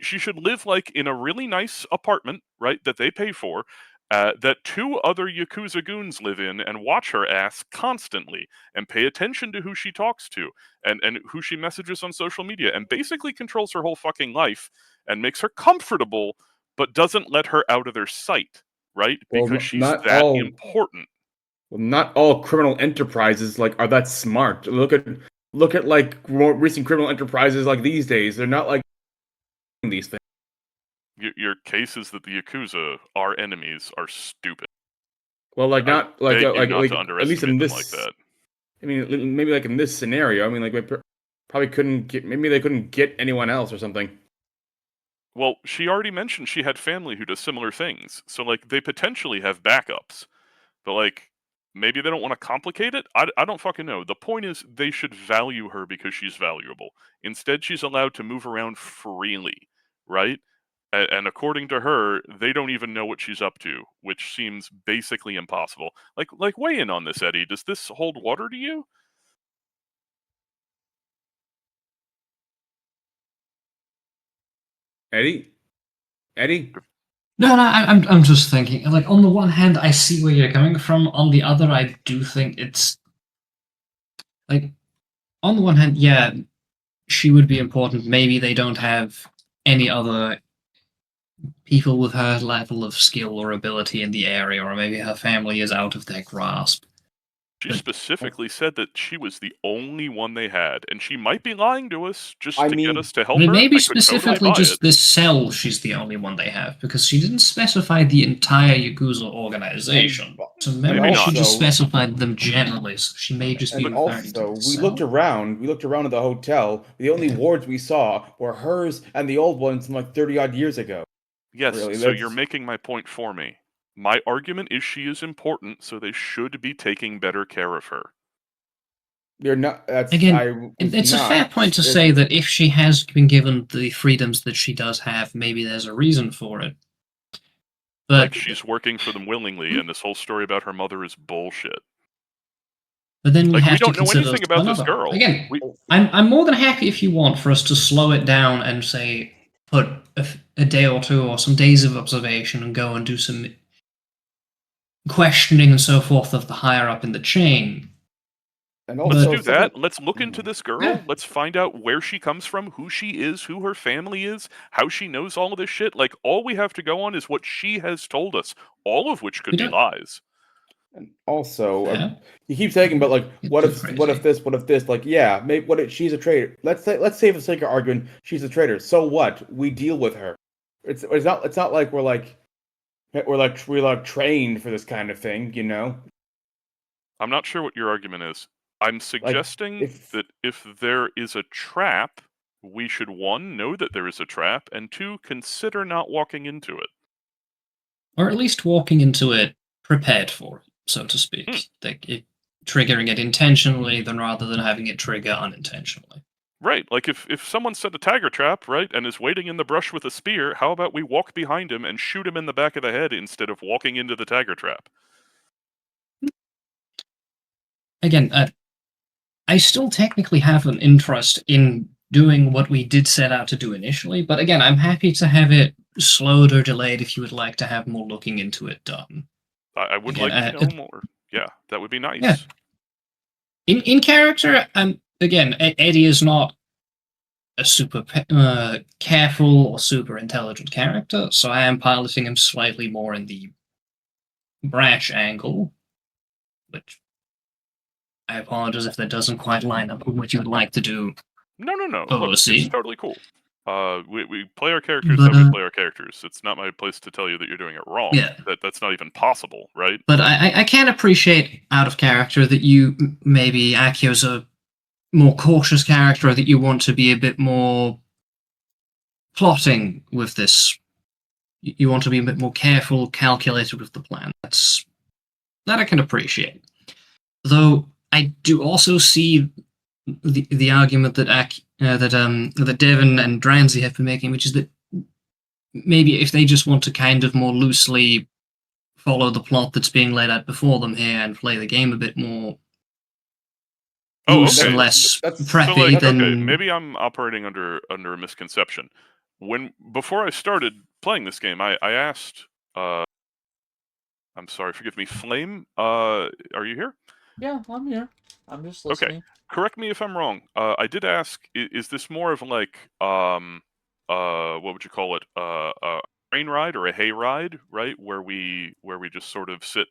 She should live like in a really nice apartment, right, that they pay for, that two other Yakuza goons live in and watch her ass constantly and pay attention to who she talks to and who she messages on social media and basically controls her whole fucking life and makes her comfortable but doesn't let her out of their sight, right? Well, Because she's that important. not all criminal enterprises like are that smart. Look at like more recent criminal enterprises like these days. They're not like these things. Your case is that the Yakuza, our enemies, are stupid. Well, like I not like beg you not like to at least in underestimate them this. like that. I mean, maybe like in this scenario. I mean, like they probably couldn't get. Maybe they couldn't get anyone else or something. Well, she already mentioned she had family who does similar things, so like they potentially have backups. But like maybe they don't want to complicate it. I don't fucking know. The point is they should value her because she's valuable. Instead, she's allowed to move around freely, right? And according to her, they don't even know what she's up to, which seems basically impossible. Like weigh in on this, Eddie. Does this hold water to you? Eddie, Eddie. No, I'm just thinking. Like, on the one hand, I see where you're coming from. On the other, I do think it's like, on the one hand, yeah, she would be important. Maybe they don't have any other people with her level of skill or ability in the area, or maybe her family is out of their grasp. She But specifically said that she was the only one they had, and she might be lying to us just I to get mean, us to I help mean, her. maybe I could totally specifically buy just it. this cell, she's the only one they have, because she didn't specify the entire Yakuza organization. So maybe Maybe she not. just also, specified them generally, so she may just be and referring to also, the we looked cell. around. We looked around at the hotel. The only wards we saw were hers and the old ones from like 30 odd years ago. Yes, Really, so you're that's making my point for me. My argument is she is important, so they should be taking better care of her. you're not. That's Again, I was it's a fair not. point to It's say that if she has been given the freedoms that she does have, maybe there's a reason for it. Like But she's working for them willingly, and this whole story about her mother is bullshit. but then we Like we have to don't know consider anything about this another. girl. Again, We I'm more than happy if you want for us to slow it down and say put a day or two or some days of observation and go and do some questioning and so forth of the higher up in the chain. and let's also do something. that. Let's look into this girl. Yeah. Let's find out where she comes from, who she is, who her family is, how she knows all of this shit. Like all we have to go on is what she has told us, all of which We could be don't. lies. And also, Yeah. you keep saying, but like, Get what too if crazy. what if this? Like, yeah, maybe what if she's a traitor? Let's say for the sake of arguing, she's a traitor. So what? We deal with her. It's not like we're like trained for this kind of thing, you know? I'm not sure what your argument is. I'm Like suggesting if that if there is a trap, we should one, know that there is a trap, and two, consider not walking into it. Or at least walking into it prepared for it, so to Hmm. speak. Like triggering it intentionally than rather than having it trigger unintentionally. Right, like if someone set a tiger trap, right, and is waiting in the brush with a spear, how about we walk behind him and shoot him in the back of the head instead of walking into the tiger trap? Again, I still technically have an interest in doing what we did set out to do initially, but again, I'm happy to have it slowed or delayed if you would like to have more looking into it done. I would Again, like to know more. Yeah, that would be nice. Yeah. In character, again, Eddie is not a super careful or super intelligent character, so I am piloting him slightly more in the brash angle, which I apologize if that doesn't quite line up with what you would like to do. No. Oh, Look, see. it's totally cool. We play our characters But, how we play our characters. It's not my place to tell you that you're doing it wrong. Yeah. That's not even possible, right? But I can appreciate out of character that you maybe Akio's a more cautious character, or that you want to be a bit more plotting with this. You want to be a bit more careful, calculated with the plan. That I can appreciate. Though I do also see the argument that that Devon and Dranzy have been making, which is that maybe if they just want to kind of more loosely follow the plot that's being laid out before them here and play the game a bit more loose and less preppy, like, then okay, maybe I'm operating under a misconception. Before I started playing this game, I asked, I'm sorry, forgive me, Flame, are you here? Yeah, I'm here. I'm just Okay. listening. Correct me if I'm wrong. I did ask, is this more of like, what would you call it? A train ride or a hay ride, right? Where we just sort of sit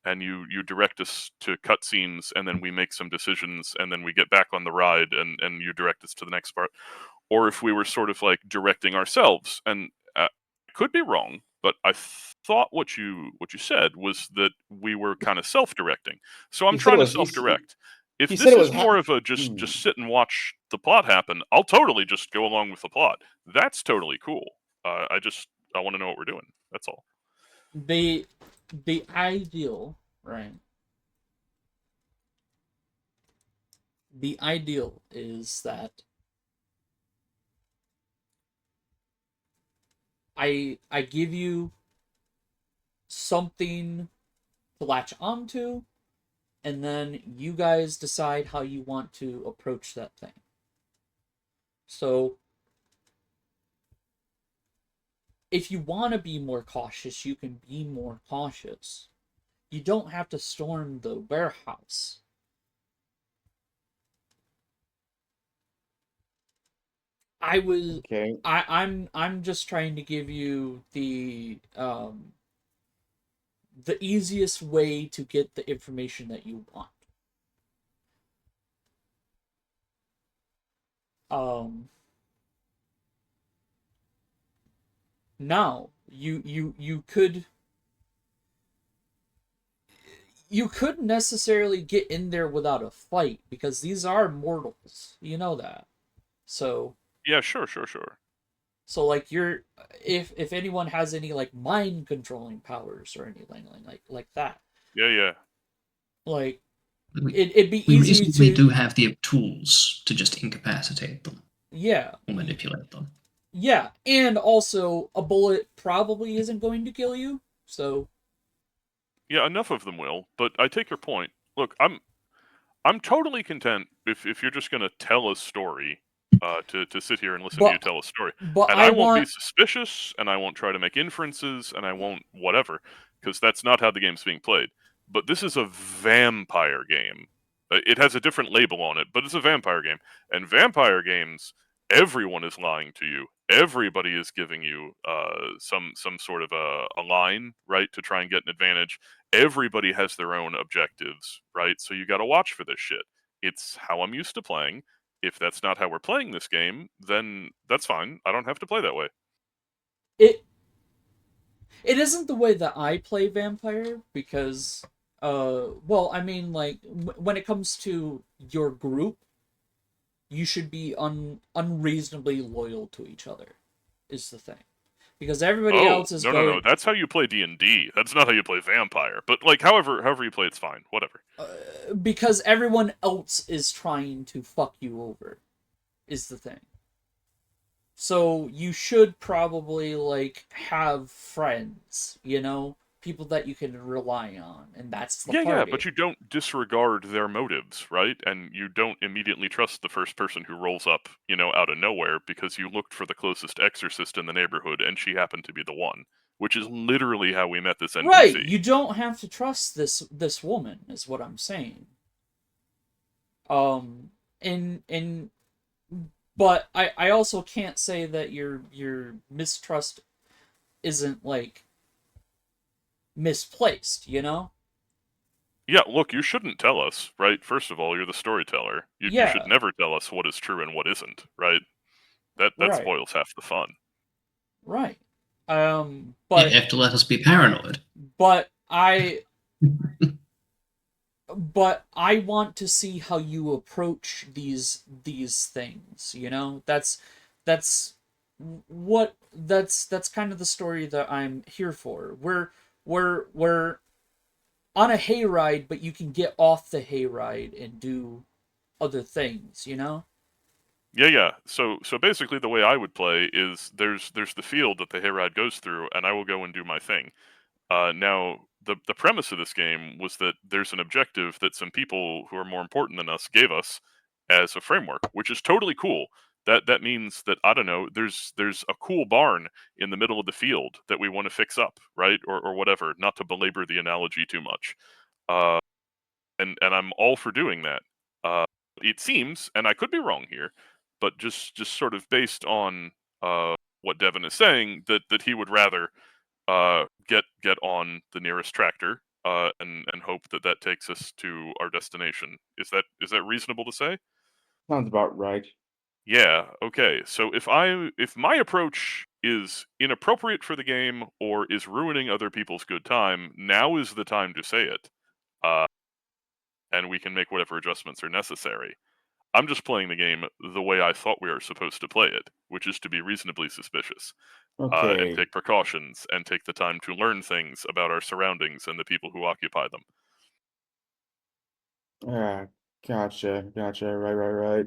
and you direct us to cutscenes and then we make some decisions and then we get back on the ride and you direct us to the next part. Or if we were sort of like directing ourselves. And I could be wrong, but I thought what you said was that we were kind of self-directing. So I'm He said it trying to was- he- self-direct. If he said this it is was more of a just sit and watch the plot happen, I'll totally just go along with the plot. That's totally cool. I want to know what we're doing. That's all. The ideal, right? The ideal is that I give you something to latch onto, and then you guys decide how you want to approach that thing. So if you want to be more cautious, you can be more cautious. You don't have to storm the warehouse. Okay. I'm just trying to give you the easiest way to get the information that you want. Now you could necessarily get in there without a fight because these are mortals. You know that. So Yeah, sure. So like you're if anyone has any like mind controlling powers or anything like that, Yeah. like we, it'd be we easy reasonably to do have the tools to just incapacitate them yeah or manipulate them. yeah, and also a bullet probably isn't going to kill you. So Yeah, enough of them will. But I take your point. Look, I'm totally content if you're just gonna tell a story, to sit here and listen to you tell a story, but and I I won't be want suspicious, and I won't try to make inferences, and I won't whatever, because that's not how the game's being played. But this is a vampire game. It has a different label on it, but it's a vampire game, and vampire games, everyone is lying to you. Everybody is giving you some sort of a line, right, to try and get an advantage. Everybody has their own objectives, right? So you got to watch for this shit. It's how I'm used to playing. If that's not how we're playing this game, then that's fine. I don't have to play that way. it. It isn't the way that I play vampire because well, I mean like when it comes to your group, you should be unreasonably loyal to each other is the thing. Because everybody Oh, else is no. That's how you play D&D. That's not how you play vampire. But like however you play it's fine. Whatever. because everyone else is trying to fuck you over is the thing. So you should probably like have friends, people that you can rely on, and that's the Yeah, party. but you don't disregard their motives, right? And you don't immediately trust the first person who rolls up, out of nowhere because you looked for the closest exorcist in the neighborhood and she happened to be the one, which is literally how we met this NPC. Right, you don't have to trust this woman, is what I'm saying. And but I also can't say that your mistrust isn't like misplaced, Yeah, look, you shouldn't tell us, right? First of all, you're the storyteller. You should Yeah, never tell us what is true and what isn't, right? That right, spoils half the fun. right. You But have to let us be paranoid. but I but I want to see how you approach these things, you know? That's that's kind of the story that I'm here for. We're on a hayride, but you can get off the hayride and do other things, you know? Yeah. So basically, the way I would play is there's the field that the hayride goes through, and I will go and do my thing. Now, the premise of this game was that there's an objective that some people who are more important than us gave us as a framework, which is totally cool. That means that I don't know. There's a cool barn in the middle of the field that we want to fix up, right, or whatever. Not to belabor the analogy too much. Uh, and I'm all for doing that. It seems, and I could be wrong here, but just sort of based on what Devin is saying, that he would rather get on the nearest tractor and hope that that takes us to our destination. Is that reasonable to say? Sounds about right. Yeah. Okay. So if my approach is inappropriate for the game or is ruining other people's good time, now is the time to say it, uh, and we can make whatever adjustments are necessary. I'm just playing the game the way I thought we were supposed to play it, which is to be reasonably suspicious. And Okay. take precautions and take the time to learn things about our surroundings and the people who occupy them. Ah, gotcha. Right.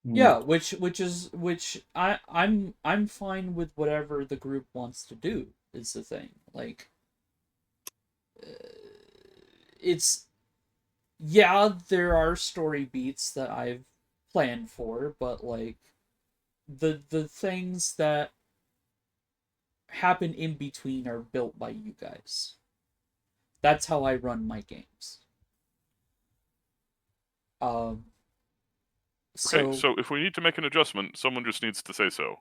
Hmm. Yeah, which I'm fine with whatever the group wants to do is the thing. Like it's yeah, there are story beats that I've planned for, but like the things that happen in between are built by you guys. That's how I run my games. Um Okay, so so if we need to make an adjustment, someone just needs to say so.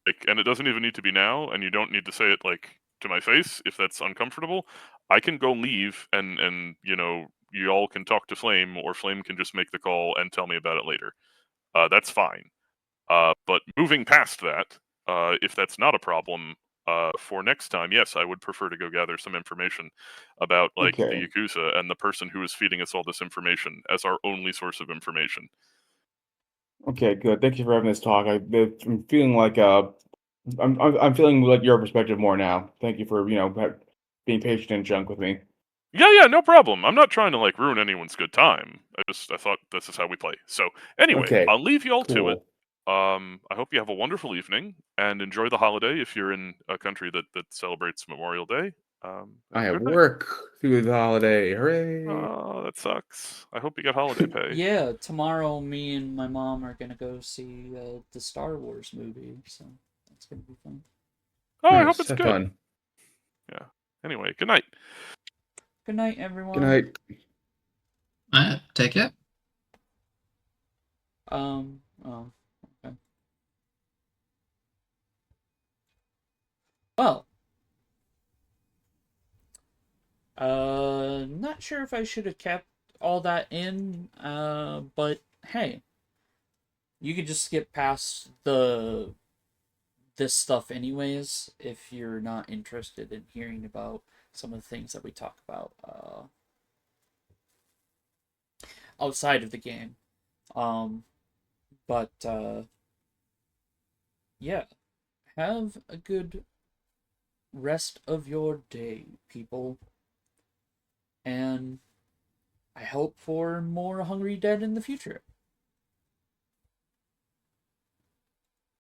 Like, and it doesn't even need to be now, and you don't need to say it like to my face if that's uncomfortable. I can go leave, and you all can talk to Flame, or Flame can just make the call and tell me about it later. That's fine. But moving past that, if that's not a problem, for next time, yes, I would prefer to go gather some information about like the Okay. Yakuza and the person who is feeding us all this information as our only source of information. Okay, good. Thank you for having this talk. I'm feeling like I'm feeling like your perspective more now. Thank you for being patient and junk with me. Yeah, no problem. I'm not trying to like ruin anyone's good time. I thought this is how we play. So anyway, Okay, I'll leave you all to it. cool. I hope you have a wonderful evening and enjoy the holiday if you're in a country that celebrates Memorial Day. I And have good night. work through the holiday. Hooray! Oh, that sucks. I hope you get holiday pay. yeah, tomorrow me and my mom are gonna go see the Star Wars movie, so that's gonna be fun. Oh, I hope Nice. it's Have good. fun. Yeah. Anyway, good night. Good night, Good everyone. night. Take care. Oh, okay. Well, not sure if I should have kept all that in, but hey, you could just skip past this stuff anyways if you're not interested in hearing about some of the things that we talk about outside of the game. Um, but yeah, have a good rest of your day, people, and I hope for more Hungry Dead in the future.